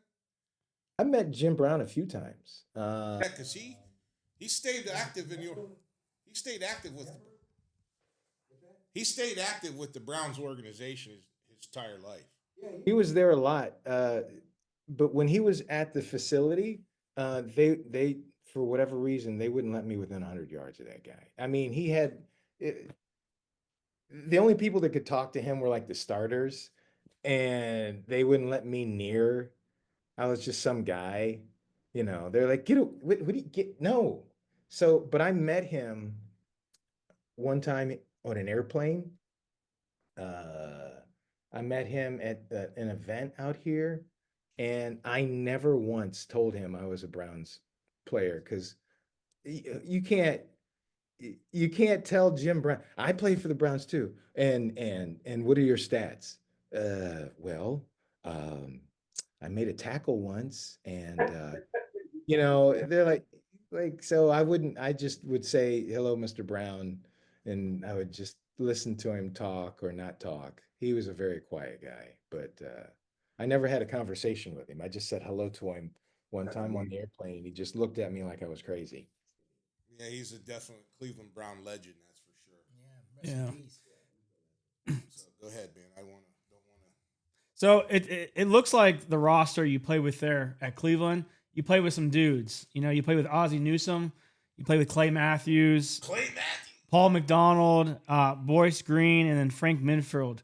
I met Jim Brown a few times. Yeah, because he stayed active in your he stayed active with he stayed active with the Browns organization his entire life. He was there a lot. But when he was at the facility, they for whatever reason they wouldn't let me within 100 yards of that guy. I mean, he had it, the only people that could talk to him were like the starters, and they wouldn't let me near. I was just some guy, you know. They're like, what do you get? No. So, but I met him one time on an airplane. Uh, I met him at an event out here, and I never once told him I was a Browns player because you can't you can't tell Jim Brown. I played for the Browns too. And what are your stats? Well, um, I made a tackle once, and you know, they're like so I wouldn't. I just would say hello, Mr. Brown, and I would just listen to him talk or not talk. He was a very quiet guy, but I never had a conversation with him. I just said hello to him one time on the airplane, and he just looked at me like I was crazy. Yeah, he's a definite Cleveland Brown legend, that's for sure. Yeah. So go ahead, man. I wanna don't wanna So it looks like the roster you play with there at Cleveland, you play with some dudes. You know, you play with Ozzie Newsome, you play with Clay Matthews, Clay Matthews. Paul McDonald, Boyce Green, and then Frank Minfield.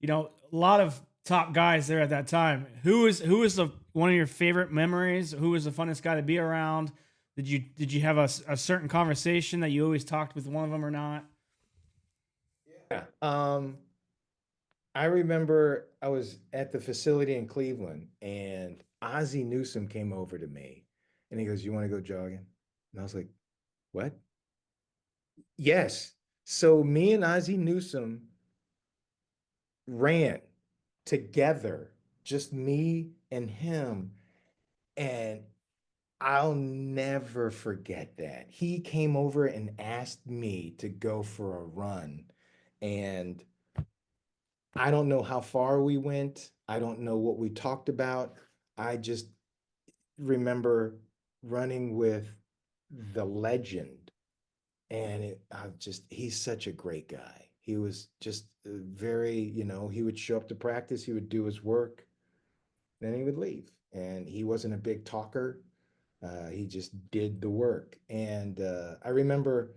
You know, a lot of top guys there at that time. Who is the one of your favorite memories? Who was the funnest guy to be around? Did you have a certain conversation that you always talked with one of them or not? Yeah. I remember I was at the facility in Cleveland, and Ozzie Newsome came over to me, and he goes, "You want to go jogging?" And I was like, "What?" Yes. So me and Ozzie Newsome ran together, just me and him. And I'll never forget that. He came over and asked me to go for a run. And I don't know how far we went. I don't know what we talked about. I just remember running with the legend. And he's such a great guy. He was just very, you know, he would show up to practice, he would do his work, then he would leave. And he wasn't a big talker. He just did the work. And I remember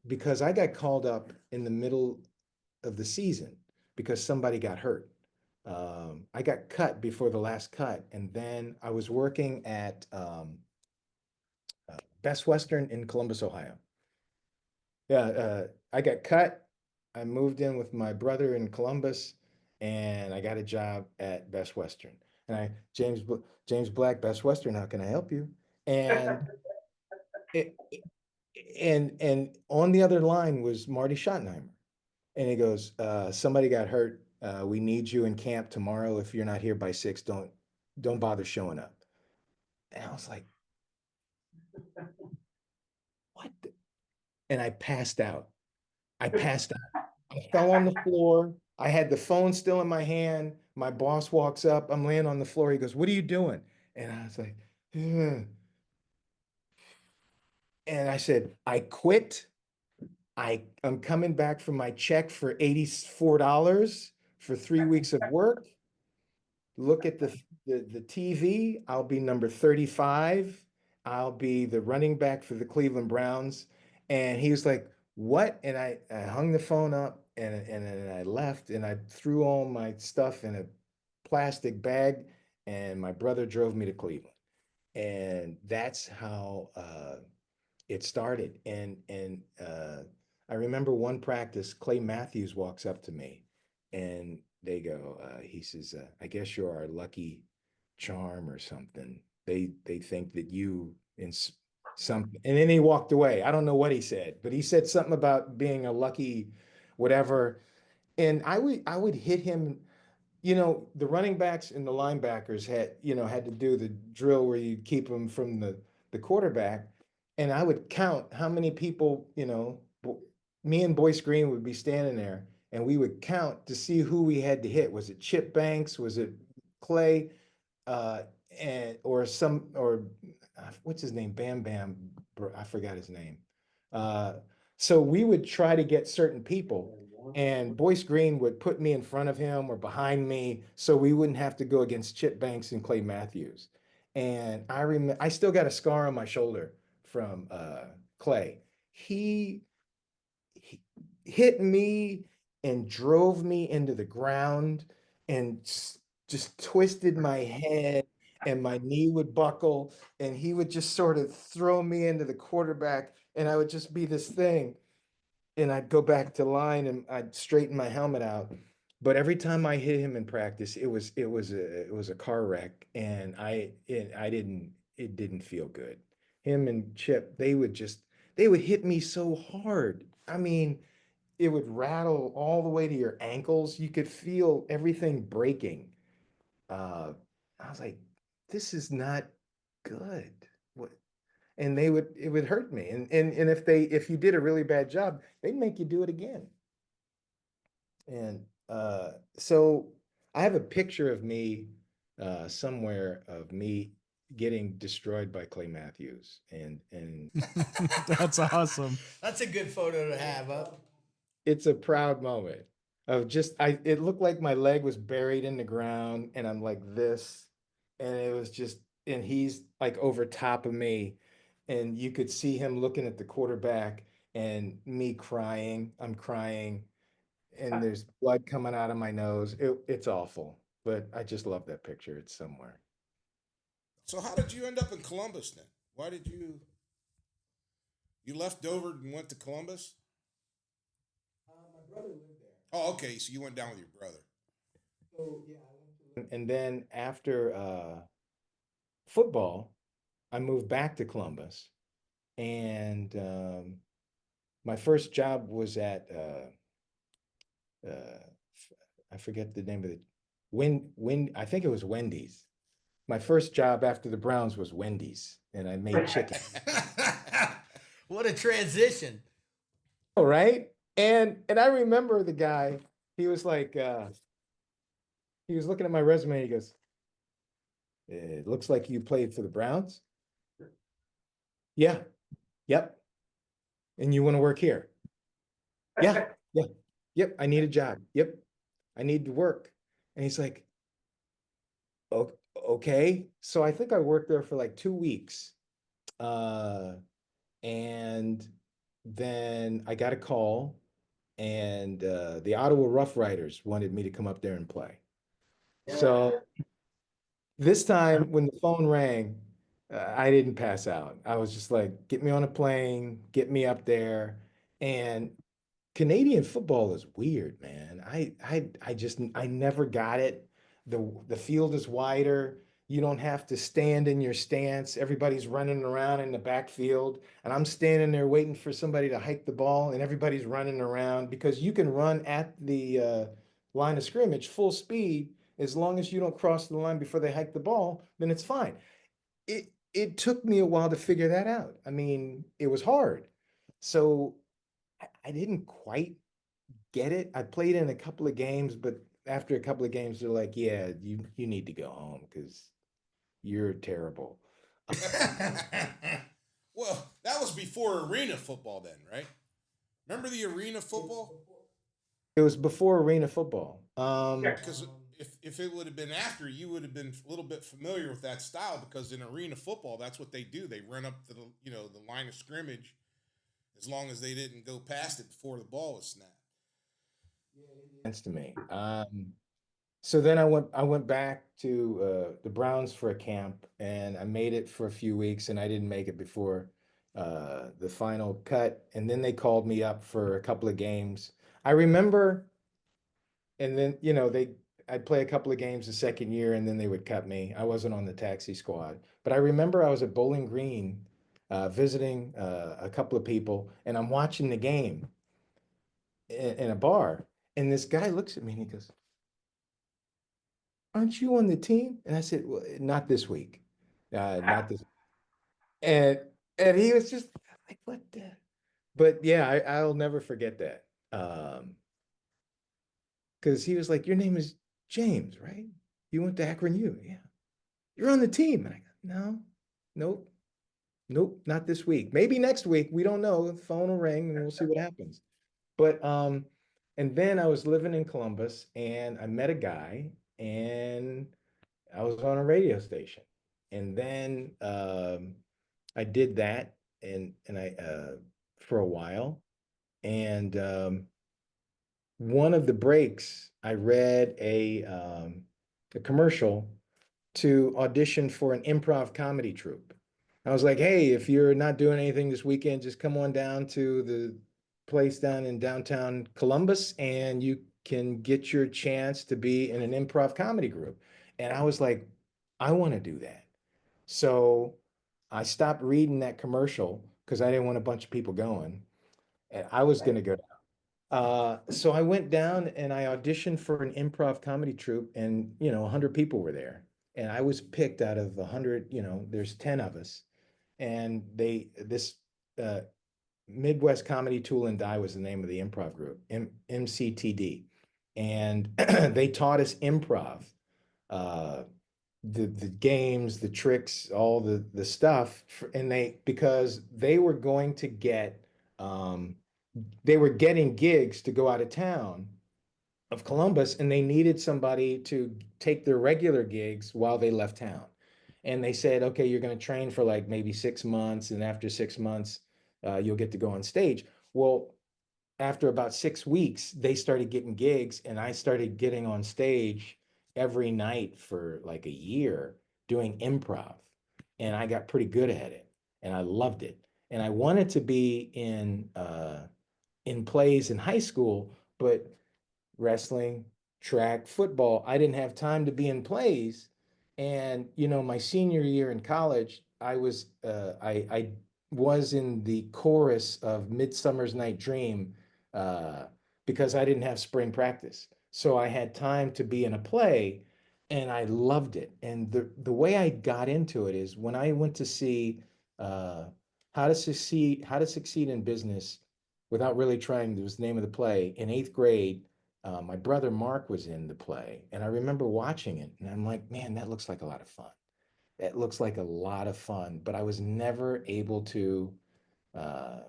because I got called up in the middle of the season because somebody got hurt. I got cut before the last cut. And then I was working at Best Western in Columbus, Ohio. Yeah, I got cut. I moved in with my brother in Columbus, and I got a job at Best Western. And James Black, Best Western, how can I help you? And it, and on the other line was Marty Schottenheimer, and he goes, "Somebody got hurt. We need you in camp tomorrow. If you're not here by 6, don't bother showing up." And I was like, "What?" And I passed out. I passed out. I fell on the floor. I had the phone still in my hand. My boss walks up. I'm laying on the floor. He goes, "What are you doing?" And I was like, "Ugh." And I said, "I quit. I'm coming back from my check for $84 for 3 weeks of work. Look at the TV. I'll be number 35. I'll be the running back for the Cleveland Browns." And he was like, "What?" And I hung the phone up, and I left, and I threw all my stuff in a plastic bag, and my brother drove me to Cleveland. And that's how it started. And I remember one practice, Clay Matthews walks up to me, and he says, "I guess you're our lucky charm or something. They think that you in something." And then he walked away. I don't know what he said, but he said something about being a lucky whatever. And I would hit him. You know, the running backs and the linebackers had to do the drill where you keep them from the quarterback. And I would count how many people, me and Boyce Green would be standing there, and we would count to see who we had to hit. Was it Chip Banks? Was it Clay? Uh, and what's his name? Bam Bam. I forgot his name. Uh, so we would try to get certain people, and Boyce Green would put me in front of him or behind me, so we wouldn't have to go against Chip Banks and Clay Matthews. And I still got a scar on my shoulder from Clay. He hit me and drove me into the ground and just twisted my head, and my knee would buckle, and he would just sort of throw me into the quarterback, and I would just be this thing, and I'd go back to line and I'd straighten my helmet out. But every time I hit him in practice, it was a car wreck, and it didn't feel good. Him and Chip, they would hit me so hard. I mean, it would rattle all the way to your ankles. You could feel everything breaking. Uh, I was like, this is not good. What? And it would hurt me. And if you did a really bad job, they'd make you do it again. And so I have a picture of me somewhere of me getting destroyed by Clay Matthews. And That's awesome. That's a good photo to have up. it's a proud moment of it looked like my leg was buried in the ground, and I'm like this, and it was just, and he's like over top of me, and you could see him looking at the quarterback, and me crying. I'm crying, and there's blood coming out of my nose. It's awful, but I just love that picture. It's somewhere. So how did you end up in Columbus then? Why did you left Dover and went to Columbus? My brother lived there. Oh, okay. So you went down with your brother. So yeah, and then after football, I moved back to Columbus, and my first job was at I forget the name of it. I think it was Wendy's. My first job after the Browns was Wendy's, and I made chicken. What a transition. All right. And I remember the guy, he was like, he was looking at my resume. He goes, "It looks like you played for the Browns." Yeah. Yep. And you want to work here? Yeah. Yeah. Yep. I need a job. Yep. I need to work. And he's like, okay. So I think I worked there for like 2 weeks. And then I got a call, and the Ottawa Rough Riders wanted me to come up there and play. So this time when the phone rang, I didn't pass out. I was just like, get me on a plane, get me up there. And Canadian football is weird, man. I never got it. The field is wider. You don't have to stand in your stance. Everybody's running around in the backfield, and I'm standing there waiting for somebody to hike the ball, and everybody's running around because you can run at the line of scrimmage full speed as long as you don't cross the line before they hike the ball, then it's fine. It took me a while to figure that out. I mean, it was hard. So I didn't quite get it. I played in a couple of games, but after a couple of games, they're like, "Yeah, you need to go home because you're terrible." Well, that was before arena football then, right? Remember the arena football? It was before arena football. Because if it would have been after, you would have been a little bit familiar with that style, because in arena football, that's what they do. They run up to the line of scrimmage as long as they didn't go past it before the ball was snapped. Against me. So then I went back to the Browns for a camp, and I made it for a few weeks, and I didn't make it before the final cut. And then they called me up for a couple of games. I remember, and then I'd play a couple of games the second year, and then they would cut me. I wasn't on the taxi squad, but I remember I was at Bowling Green visiting a couple of people, and I'm watching the game in a bar, and this guy looks at me and he goes, "Aren't you on the team?" And I said, "Well, not this week, not this." And he was just like, "What the?" But yeah, I'll never forget that. Because he was like, "Your name is James, right? You went to Akron U, yeah." you're on the team. And I go, no, nope, nope, not this week. Maybe next week. We don't know. The phone will ring and we'll see what happens. But and then I was living in Columbus and I met a guy and I was on a radio station. And then I did that and I for a while. And one of the breaks, I read a commercial to audition for an improv comedy troupe. I was like, hey, if you're not doing anything this weekend, just come on down to the place down in downtown Columbus and you can get your chance to be in an improv comedy group. And I was like, I want to do that. So I stopped reading that commercial because I didn't want a bunch of people going. And I was going to go. So I went down and I auditioned for an improv comedy troupe, and 100 people were there, and I was picked out of 100. There's 10 of us, and this uh, Midwest Comedy Tool and Die was the name of the improv group, MCTD, and they taught us improv, uh, the games, the tricks, all the stuff, and because they were going to get. They were getting gigs to go out of town of Columbus, and they needed somebody to take their regular gigs while they left town. And they said, okay, you're going to train for like maybe 6 months, and after 6 months, you'll get to go on stage. Well, after about 6 weeks, they started getting gigs, and I started getting on stage every night for like a year doing improv. And I got pretty good at it, and I loved it. And I wanted to be in plays in high school, but wrestling, track, football, I didn't have time to be in plays. And my senior year in college, I was in the chorus of Midsummer's Night Dream uh, because I didn't have spring practice. So I had time to be in a play, and I loved it. And the way I got into it is when I went to see uh, how to succeed in business without really trying. It was the name of the play in eighth grade. My brother Mark was in the play, and I remember watching it, and I'm like, man, that looks like a lot of fun. That looks like a lot of fun, but I was never able to uh,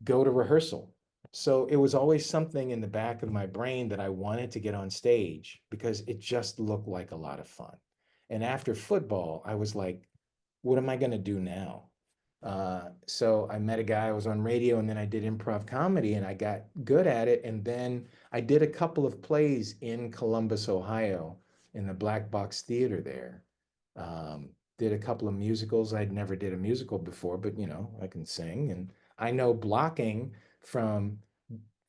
go to rehearsal. So it was always something in the back of my brain that I wanted to get on stage because it just looked like a lot of fun. And after football, I was like, what am I going to do now? So I met a guy, I was on radio, and then I did improv comedy and I got good at it. And then I did a couple of plays in Columbus, Ohio, in the Black Box Theater there. Did a couple of musicals. I'd never did a musical before, but I can sing and I know blocking from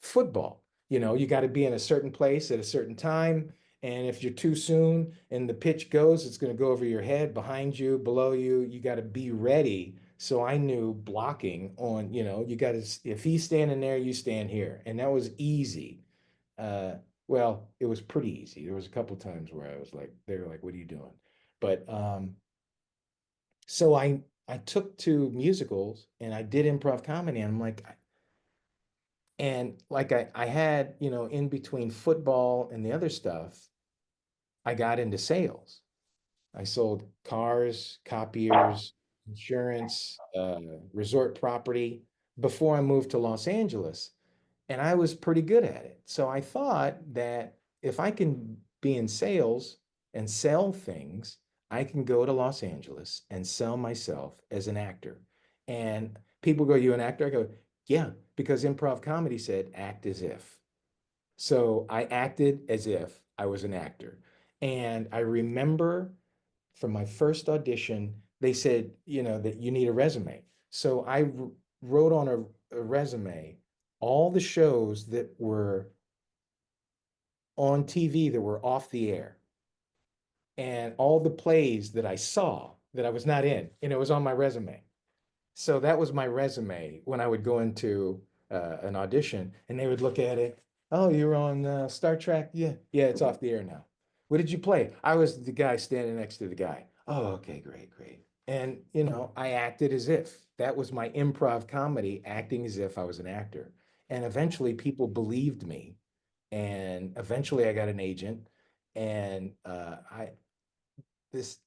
football. You got to be in a certain place at a certain time. And if you're too soon and the pitch goes, it's going to go over your head, behind you, below you. You got to be ready. So I knew blocking on, you got to, if he's standing there, you stand here. And that was easy. Uh, well, it was pretty easy. There was a couple times where I was like, they were like, what are you doing? But so I took to musicals and I did improv comedy. And I'm like, and like I had, in between football and the other stuff, I got into sales. I sold cars, copiers, insurance, resort property before I moved to Los Angeles. And I was pretty good at it. So I thought that if I can be in sales and sell things, I can go to Los Angeles and sell myself as an actor. And people go, you an actor? I go, yeah, because improv comedy said act as if. So I acted as if I was an actor. And I remember from my first audition, they said, that you need a resume. So I wrote on a resume all the shows that were on TV that were off the air and all the plays that I saw that I was not in, and it was on my resume. So that was my resume when I would go into an audition, and they would look at it. Oh, you're on Star Trek? Yeah, yeah, it's off the air now. What did you play? I was the guy standing next to the guy. Oh, okay, great, great. And I acted as if that was my improv comedy, acting as if I was an actor. And eventually, people believed me, and eventually, I got an agent, and I this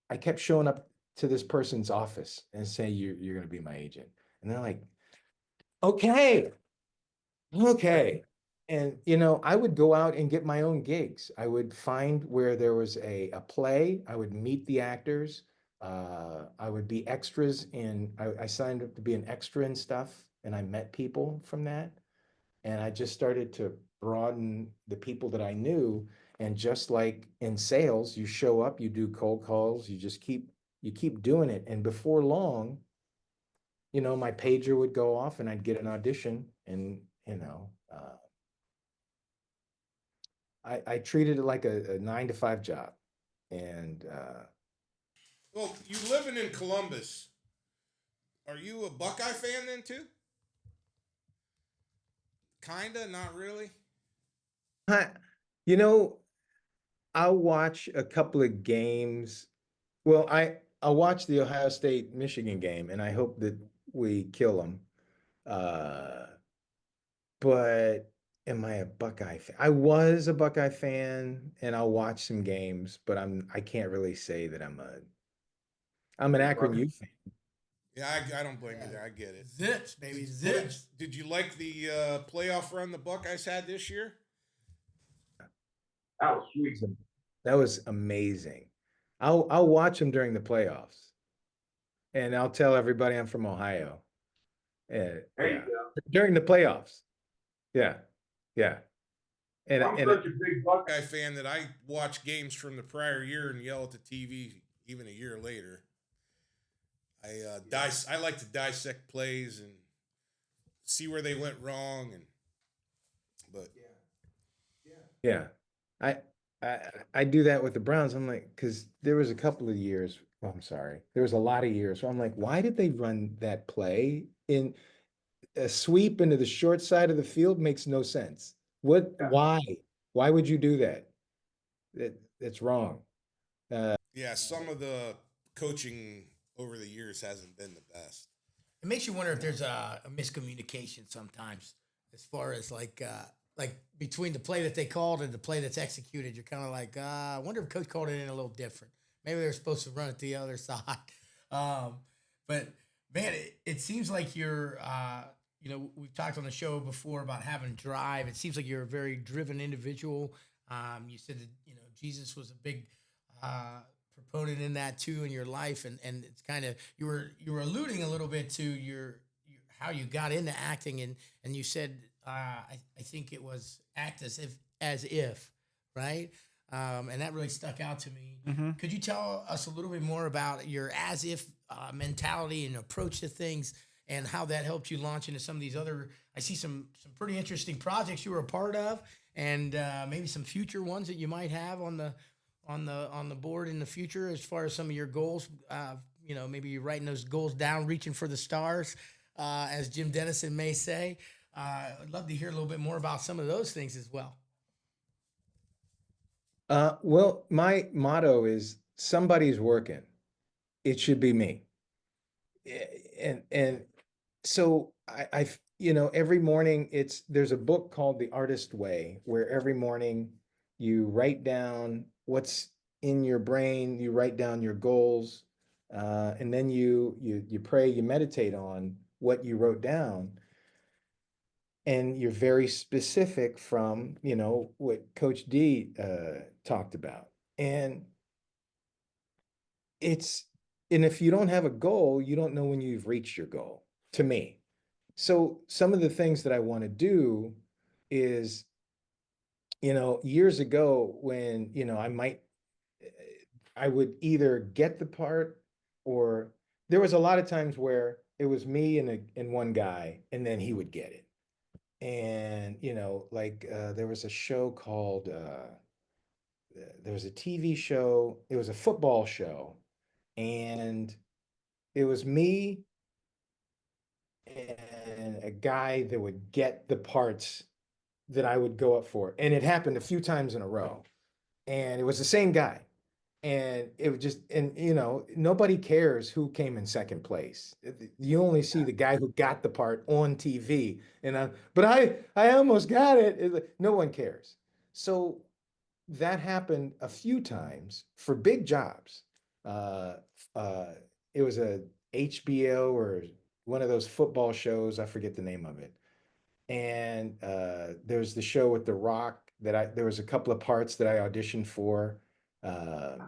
I kept showing up to this person's office and say, you're going to be my agent. And they're like, okay, okay. And, I would go out and get my own gigs. I would find where there was a play. I would meet the actors. I would be extras I signed up to be an extra and stuff. And I met people from that. And I just started to broaden the people that I knew. And just like in sales, you show up, you do cold calls, you keep doing it. And before long, my pager would go off and I'd get an audition. And, I treated it like a 9 to 5 job. And Well, you living in Columbus, are you a Buckeye fan then too? Kinda, not really. you know, I'll watch a couple of games. Well, I'll watch the Ohio State Michigan game, and I hope that we kill them. Uh, but am I a Buckeye fan? I was a Buckeye fan, and I'll watch some games, but I can't really say that I'm an Akron U fan. Yeah, I don't blame you there. I get it. Zips, baby, zips. Did you like the playoff run the Buckeyes had this year? That was sweet. That was amazing. I'll watch them during the playoffs, and I'll tell everybody I'm from Ohio. There Yeah. you go. During the playoffs. Yeah, yeah. And I'm and such a big Buckeye. Buckeye fan that I watch games from the prior year and yell at the TV even a year later. I like to dissect plays and see where they went wrong, but yeah, I do that with the Browns. I'm like, because there was a couple of years. Oh, I'm sorry, there was a lot of years. So I'm like, why did they run that play in a sweep into the short side of the field? Makes no sense. What? Yeah. Why would you do that? That's wrong. yeah, some of the coaching over the years hasn't been the best. It makes you wonder if there's a miscommunication sometimes, as far as like between the play that they called and the play that's executed. You're kind of like, I wonder if coach called it in a little different. Maybe they're supposed to run it the other side. But man, it seems like you're, we've talked on the show before about having drive. It seems like you're a very driven individual. You said that, Jesus was a big proponent in that too in your life, and it's kind of you were alluding a little bit to your how you got into acting, and you said I think it was act as if right, and that really stuck out to me. Mm-hmm. Could you tell us a little bit more about your as if mentality and approach to things, and how that helped you launch into some of these other? I see some pretty interesting projects you were a part of, and maybe some future ones that you might have on the board in the future, as far as some of your goals. Maybe you're writing those goals down, reaching for the stars, as Jim Dennison may say. I'd love to hear a little bit more about some of those things as well. Well, my motto is somebody's working. It should be me. And so I every morning there's a book called The Artist Way, where every morning you write down what's in your brain, you write down your goals, and then you pray, you meditate on what you wrote down. And you're very specific from, what Coach D talked about. And if you don't have a goal, you don't know when you've reached your goal, to me. So some of the things that I want to do is, years ago when, I would either get the part, or there was a lot of times where it was me and one guy, and then he would get it. And, there was a show called, there was a TV show, it was a football show, and it was me and a guy that would get the parts that I would go up for. And it happened a few times in a row. And it was the same guy. And it was just, and nobody cares who came in second place. You only see the guy who got the part on TV. But I almost got it. No one cares. So that happened a few times for big jobs. uh, uh, it was a HBO or one of those football shows. I forget the name of it. And there's the show with The Rock there was a couple of parts that I auditioned for. Uh,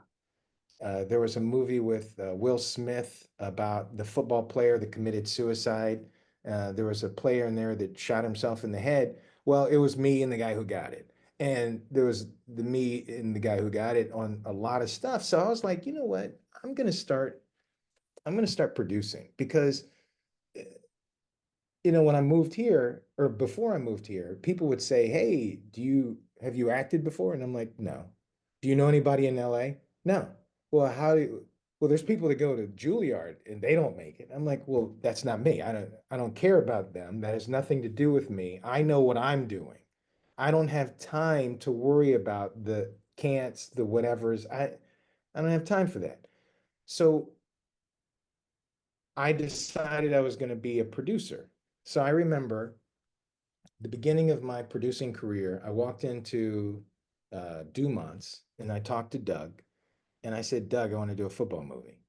there was a movie with Will Smith about the football player that committed suicide. There was a player in there that shot himself in the head. Well, it was me and the guy who got it. And there was me and the guy who got it on a lot of stuff. So I was like, you know what? I'm going to start producing because when I moved here or before I moved here, people would say, "Hey, have you acted before?" And I'm like, "No." "Do you know anybody in LA?" "No." "Well, well, there's people that go to Juilliard and they don't make it." I'm like, "Well, that's not me. I don't care about them. That has nothing to do with me. I know what I'm doing. I don't have time to worry about the can'ts, the whatevers. I don't have time for that." So I decided I was going to be a producer. So I remember the beginning of my producing career, I walked into Dumont's and I talked to Doug and I said, "Doug, I want to do a football movie.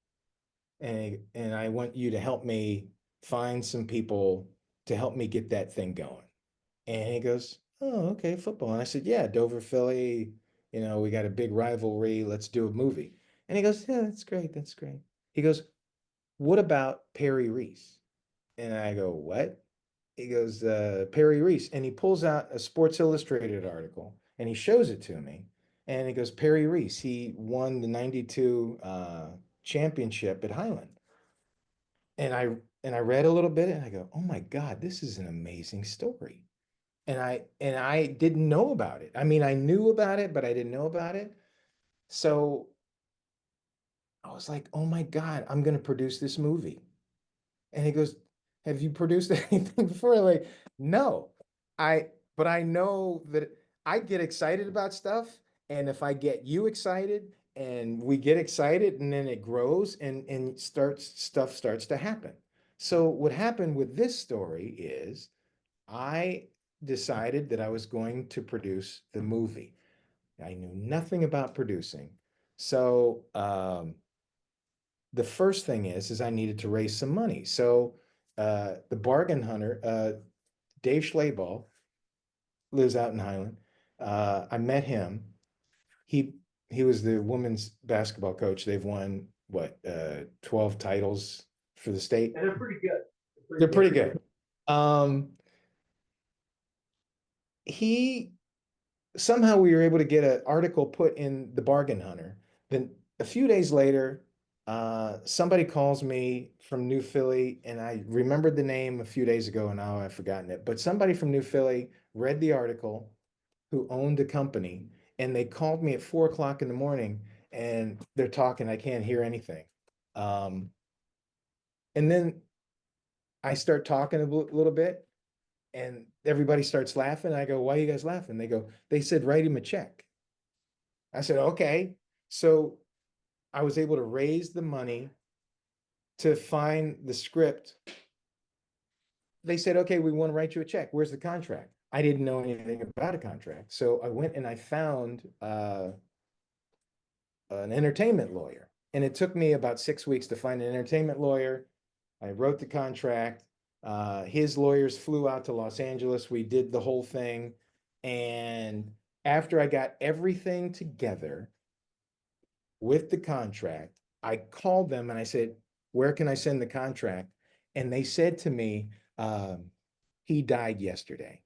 And I want you to help me find some people to help me get that thing going." And he goes, "Oh, okay, football." And I said, "Yeah, Dover, Philly, we got a big rivalry. Let's do a movie." And he goes, "Yeah, that's great. That's great." He goes, "What about Perry Reese?" And I go, "What?" He goes, "Perry Reese." And he pulls out a Sports Illustrated article and he shows it to me. And he goes, "Perry Reese, he won the 92 championship at Highland." And I read a little bit and I go, "Oh my God, this is an amazing story." And I didn't know about it. I mean, I knew about it, but I didn't know about it. So I was like, "Oh my God, I'm going to produce this movie." And he goes, "Have you produced anything before?" I'm like, "No." But I know that I get excited about stuff. And if I get you excited and we get excited and then it grows and stuff starts to happen. So what happened with this story is I decided that I was going to produce the movie. I knew nothing about producing. So, the first thing is I needed to raise some money. So the bargain hunter, Dave Schlaball, lives out in Highland. I met him. He he was the women's basketball coach. They've won what 12 titles for the state. And they're pretty good. They're pretty good. He Somehow we were able to get an article put in the Bargain Hunter. Then a few days later, somebody calls me from New Philly, and I remembered the name a few days ago, and now I've forgotten it. But somebody from New Philly read the article, who owned a company, and they called me at 4 o'clock in the morning, and they're talking. I can't hear anything. And then I start talking a little bit, and everybody starts laughing. I go, "Why are you guys laughing?" They go, "They said write him a check." I said, "Okay." So I was able to raise the money to find the script. They said, "Okay, we want to write you a check. Where's the contract?" I didn't know anything about a contract. So I went and I found an entertainment lawyer. And it took me about 6 weeks to find an entertainment lawyer. I wrote the contract. His lawyers flew out to Los Angeles. We did the whole thing. And after I got everything together with the contract, I called them and I said, "Where can I send the contract?" And they said to me, "He died yesterday."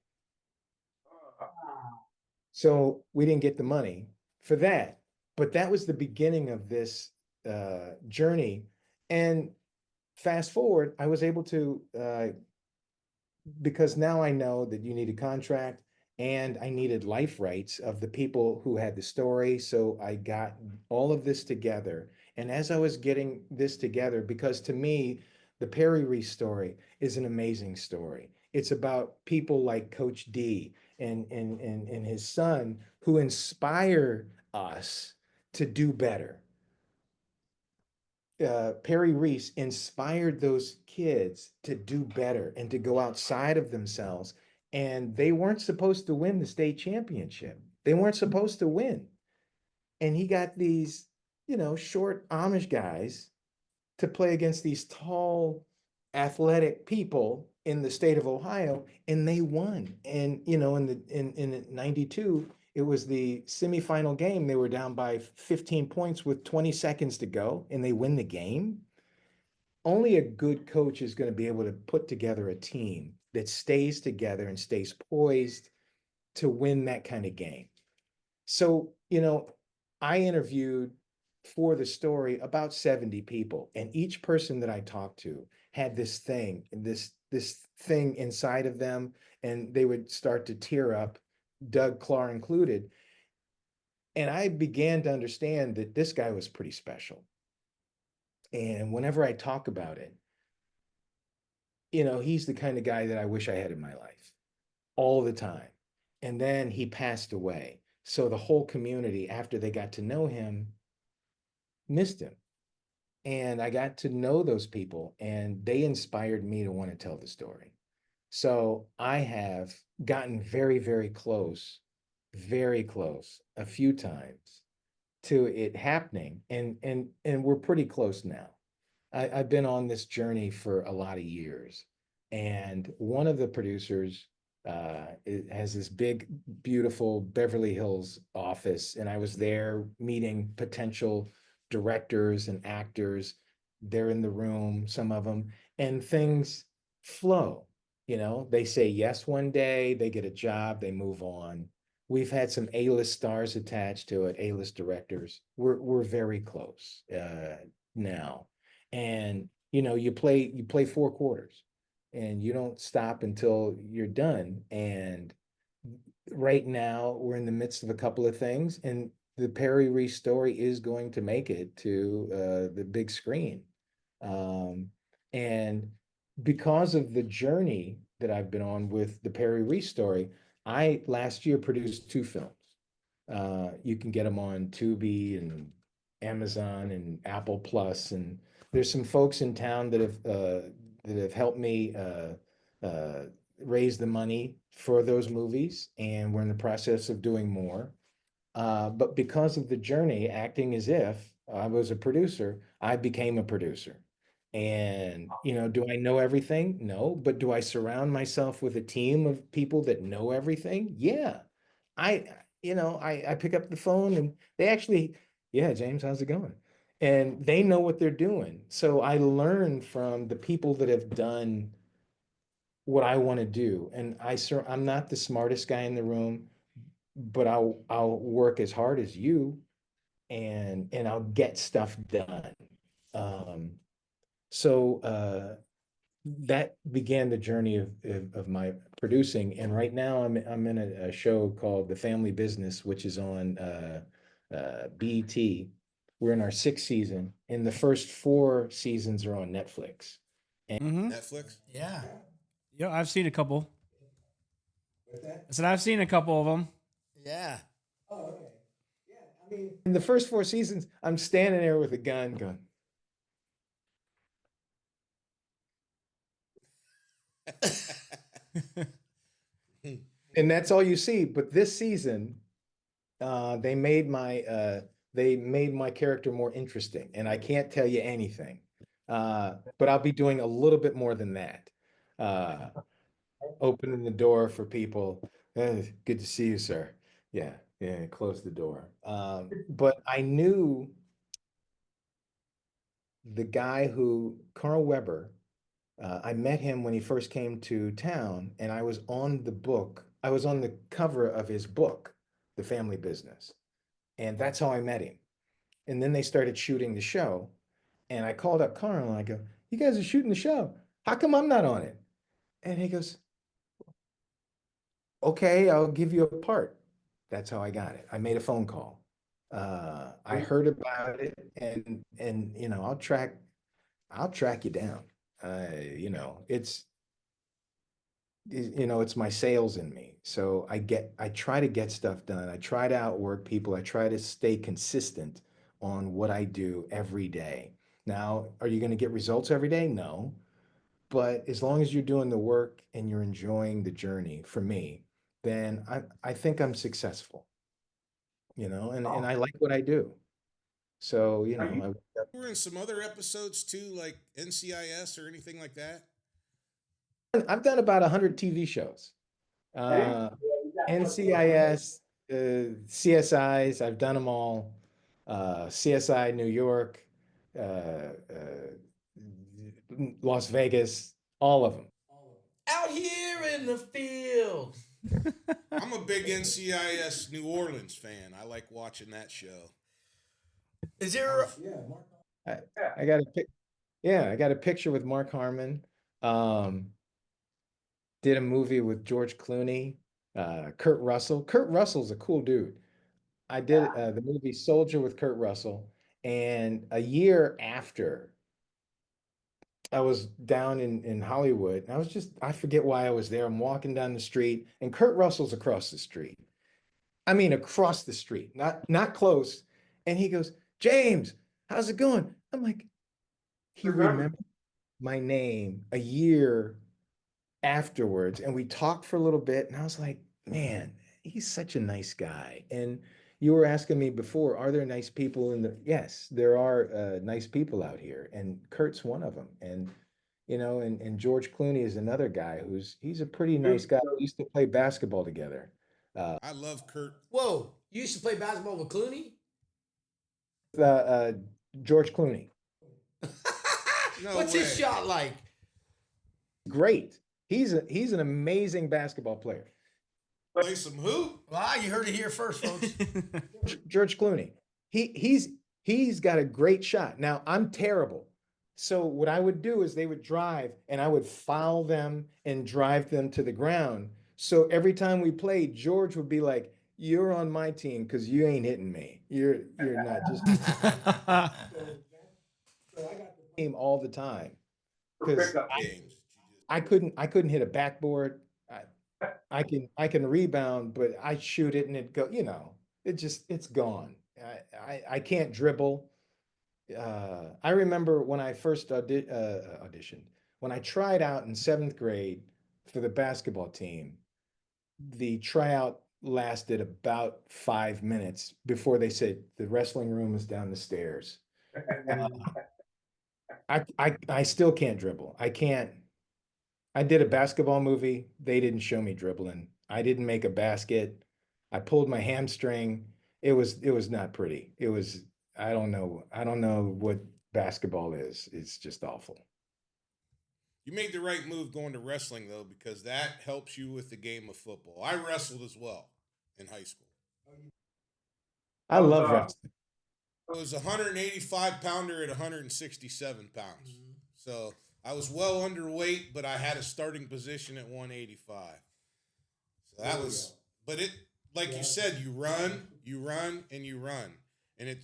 So we didn't get the money for that. But that was the beginning of this journey. And fast forward, I was able to because now I know that you need a contract and I needed life rights of the people who had the story. So I got all of this together. And as I was getting this together, because to me, the Perry Reese story is an amazing story. It's about people like Coach D and his son who inspire us to do better. Perry Reese inspired those kids to do better and to go outside of themselves. And they weren't supposed to win the state championship. They weren't supposed to win. And he got these short Amish guys to play against these tall, athletic people in the state of Ohio, and they won. And in 92, it was the semifinal game. They were down by 15 points with 20 seconds to go, and they win the game. Only a good coach is going to be able to put together a team that stays together and stays poised to win that kind of game. So, I interviewed for the story about 70 people, and each person that I talked to had this thing inside of them, and they would start to tear up, Doug Clark included. And I began to understand that this guy was pretty special. And whenever I talk about it, he's the kind of guy that I wish I had in my life all the time. And then he passed away. So the whole community, after they got to know him, missed him. And I got to know those people, and they inspired me to want to tell the story. So I have gotten very, very close a few times to it happening. And we're pretty close now. I've been on this journey for a lot of years. And one of the producers has this big, beautiful Beverly Hills office. And I was there meeting potential directors and actors. They're in the room, some of them, and things flow. They say yes one day, they get a job, they move on. We've had some A-list stars attached to it, A-list directors. We're very close now. And you play 4 quarters, and you don't stop until you're done. And right now we're in the midst of a couple of things, and the Perry Reese story is going to make it to the big screen. And because of the journey that I've been on with the Perry Reese story, I last year produced 2 films. You can get them on Tubi and Amazon and Apple Plus, and there's some folks in town that have helped me raise the money for those movies, and we're in the process of doing more. But because of the journey, acting as if I was a producer, I became a producer. And, do I know everything? No. But do I surround myself with a team of people that know everything? Yeah. I, I pick up the phone, and they actually, yeah, James, how's it going? And they know what they're doing. So I learn from the people that have done what I want to do. And I'm not the smartest guy in the room, but I'll work as hard as you, and I'll get stuff done. Um, so that began the journey of my producing. And right now I'm in a show called The Family Business, which is on BET. We're in our 6th season, and the first 4 seasons are on Netflix. Mm-hmm. Netflix. Yeah. Yeah, I've seen a couple. What's that? I said I've seen a couple of them. Yeah. Oh, okay. Yeah, I mean, in the first 4 seasons, I'm standing there with a gun going, and that's all you see. But this season, they made my character more interesting, and I can't tell you anything. But I'll be doing a little bit more than that. Uh, Opening the door for people. Good to see you, sir. Yeah, yeah. Close the door. But I knew the guy who Carl Weber. I met him when he first came to town, and I was on the book. I was on the cover of his book, The Family Business. And that's how I met him. And then they started shooting the show. And I called up Carl and I go, "You guys are shooting the show. How come I'm not on it?" And he goes, "Okay, I'll give you a part." That's how I got it. I made a phone call. I heard about it, and I'll track you down. It's my sales in me. So I try to get stuff done. I try to outwork people. I try to stay consistent on what I do every day. Now, are you going to get results every day? No. But as long as you're doing the work and you're enjoying the journey, for me, then I think I'm successful, and I like what I do. So, you Are you- know, You were in some other episodes too, like NCIS or anything like that. I've done about 100 TV shows. NCIS, CSIs, I've done them all. CSI New York, Las Vegas, all of them. Out here in the field. I'm a big NCIS New Orleans fan. I like watching that show. Is there? I got a pic. Yeah, I got a picture with Mark Harmon. Um, did a movie with George Clooney, Kurt Russell. Kurt Russell's a cool dude. I did the movie Soldier with Kurt Russell, and a year after I was down in Hollywood, and I forget why I was there. I'm walking down the street, and Kurt Russell's across the street. I mean, across the street, not close. And he goes, "James, how's it going?" I'm like, he remembered my name a year afterwards, and we talked for a little bit, and I was like, man, he's such a nice guy. And you were asking me before, are there nice people in the? Yes, there are nice people out here, and Kurt's one of them. And you know, and George Clooney is another guy he's a pretty nice guy. We used to play basketball together. I love Kurt. Whoa, you used to play basketball with Clooney? Uh, uh, George Clooney, No What's his way. shot like? great. He's an amazing basketball player. Play some hoop. Well, you heard it here first, folks. George Clooney. He's got a great shot. Now I'm terrible. So what I would do is they would drive and I would foul them and drive them to the ground. So every time we played, George would be like, "You're on my team because you ain't hitting me. You're not just team all the time." Because Games. I couldn't hit a backboard. I can rebound, but I shoot it and it go, you know, it's gone. I can't dribble. I remember when I first auditioned, when I tried out in seventh grade for the basketball team, the tryout lasted about 5 minutes before they said the wrestling room is down the stairs. I still can't dribble. I can't. I did a basketball movie. They didn't show me dribbling. I didn't make a basket. I pulled my hamstring. It was not pretty. It was I don't know. I don't know what basketball is. It's just awful. You made the right move going to wrestling though, because that helps you with the game of football. I wrestled as well in high school. I love wrestling. I was a 185 pounder at 167 pounds. So I was well underweight, but I had a starting position at 185. So that was, but it, like you said, you run, and you run. And it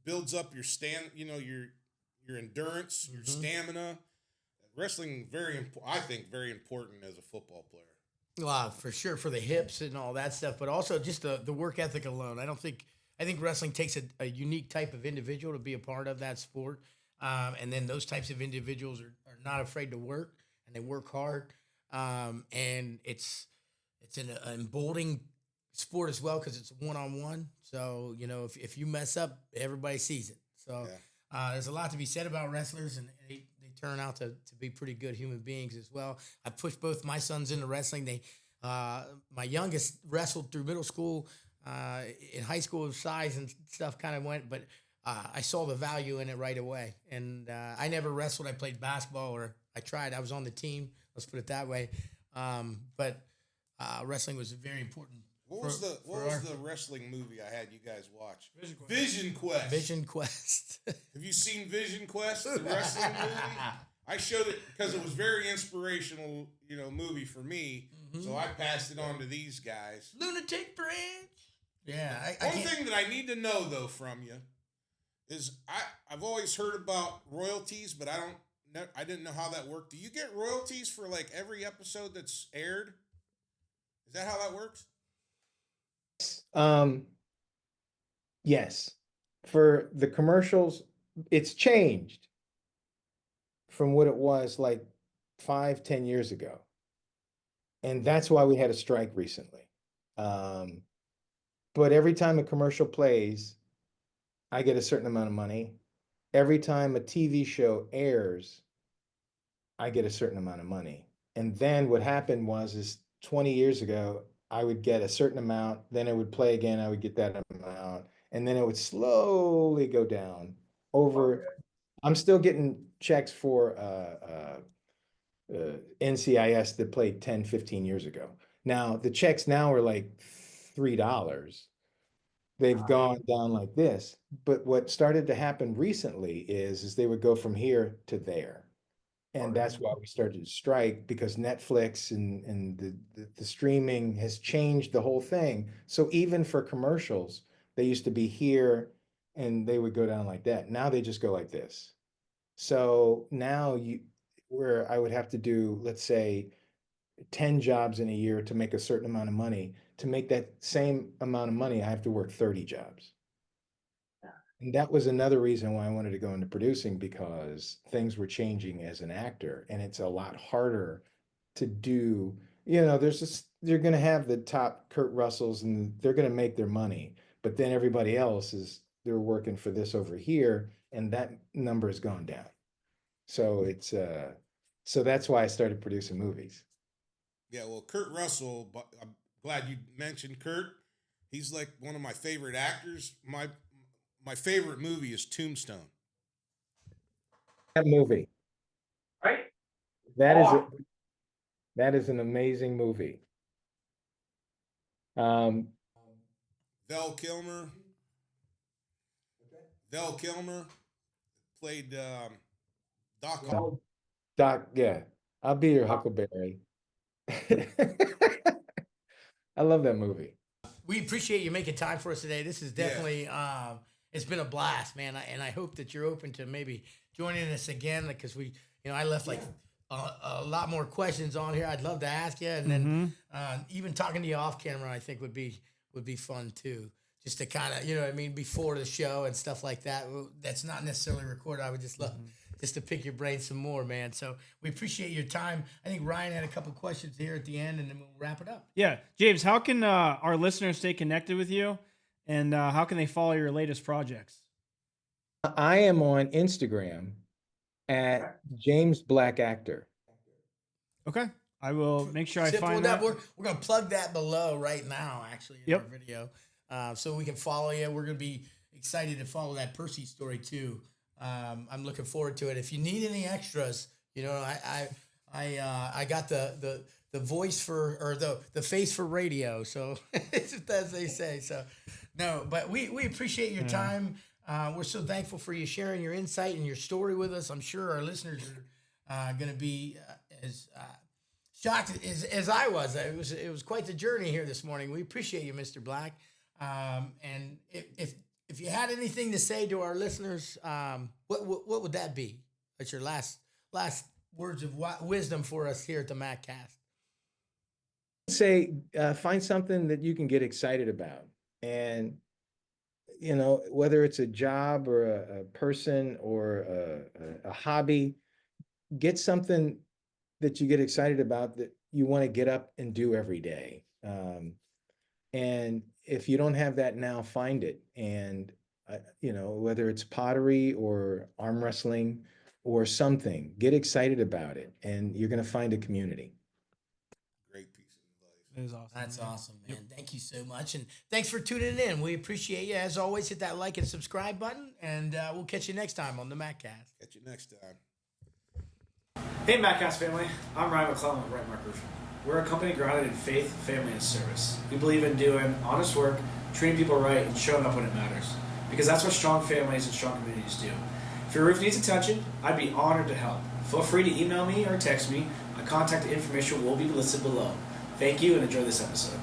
builds up your your endurance, your stamina. Wrestling, I think very important as a football player. For sure, for the hips and all that stuff, but also just the work ethic alone. I think wrestling takes a unique type of individual to be a part of that sport. And then those types of individuals are not afraid to work and they work hard. And it's an emboldening sport as well because it's one-on-one. So, you know, if you mess up, everybody sees it. So there's a lot to be said about wrestlers, and they turn out to be pretty good human beings as well. I pushed both my sons into wrestling. My youngest wrestled through middle school. In high school, size and stuff kind of went, but I saw the value in it right away. And I never wrestled. I played basketball, or I tried. I was on the team. Let's put it that way. But wrestling was very important. What was the wrestling movie I had you guys watch? Vision Quest. Vision Quest. Have you seen Vision Quest, the wrestling movie? I showed it because it was very inspirational, movie for me. Mm-hmm. So I passed it on to these guys. Lunatic Branch. Yeah. One thing that I need to know though from you is I've always heard about royalties, but I didn't know how that worked. Do you get royalties for like every episode that's aired? Is that how that works? Yes. For the commercials, it's changed from what it was like 5-10 years ago. And that's why we had a strike recently. But every time a commercial plays, I get a certain amount of money. Every time a TV show airs, I get a certain amount of money. And then what happened is 20 years ago, I would get a certain amount, then it would play again, I would get that amount, and then it would slowly go down over. I'm still getting checks for NCIS that played 10, 15 years ago. Now, the checks now are like $3. They've gone down like this. But what started to happen recently is they would go from here to there. And that's why we started to strike, because Netflix and the streaming has changed the whole thing. So even for commercials, they used to be here and they would go down like that. Now they just go like this. So now where I would have to do, let's say, 10 jobs in a year to make a certain amount of money. To make that same amount of money, I have to work 30 jobs. And that was another reason why I wanted to go into producing, because things were changing as an actor, and it's a lot harder to do. They're going to have the top Kurt Russells and they're going to make their money, but then everybody else they're working for this over here, and that number has gone down. So so that's why I started producing movies. Yeah, well, Kurt Russell, I'm glad you mentioned Kurt. He's like one of my favorite actors. My favorite movie is Tombstone. That movie. Right? That is an amazing movie. Val Kilmer. Val Kilmer played Doc. Doc, yeah. I'll be your Huckleberry. I love that movie. We appreciate you making time for us today. This is definitely it's been a blast, man. And I hope that you're open to maybe joining us again, because I left like a lot more questions on here. I'd love to ask you, and then even talking to you off camera, I think would be fun too. Just to kind of, before the show and stuff like that. That's not necessarily recorded. I would just love just to pick your brain some more, man. So we appreciate your time. I think Ryan had a couple questions here at the end, and then we'll wrap it up. Yeah, James, how can our listeners stay connected with you, and how can they follow your latest projects? I am on Instagram at James Black Actor. Okay, I will make sure I Simple find enough. that. We're going to plug that below right now, actually, in our video, so we can follow you. We're going to be excited to follow that Percy story too. I'm looking forward to it. If you need any extras, I got the voice for, or the face for radio. So as they say. So no, but we appreciate your time. We're so thankful for you sharing your insight and your story with us. I'm sure our listeners are going to be as shocked as I was. It was quite the journey here this morning. We appreciate you, Mr. Black. And if you had anything to say to our listeners, what would that be? That's your last words of wisdom for us here at the MacCast. Say, find something that you can get excited about, and whether it's a job or a person or a hobby, get something that you get excited about that you want to get up and do every day. And if you don't have that now, find it. And, whether it's pottery or arm wrestling or something, get excited about it, and you're going to find a community. Great piece of advice. It is awesome. That's awesome, man. Yep. Thank you so much. And thanks for tuning in. We appreciate you. As always, hit that like and subscribe button, and we'll catch you next time on the MacCast. Catch you next time. Hey, MacCast family. I'm Ryan McClellan with Right Mark Roofing. We're a company grounded in faith, family, and service. We believe in doing honest work, treating people right, and showing up when it matters. Because that's what strong families and strong communities do. If your roof needs attention, I'd be honored to help. Feel free to email me or text me. My contact information will be listed below. Thank you, and enjoy this episode.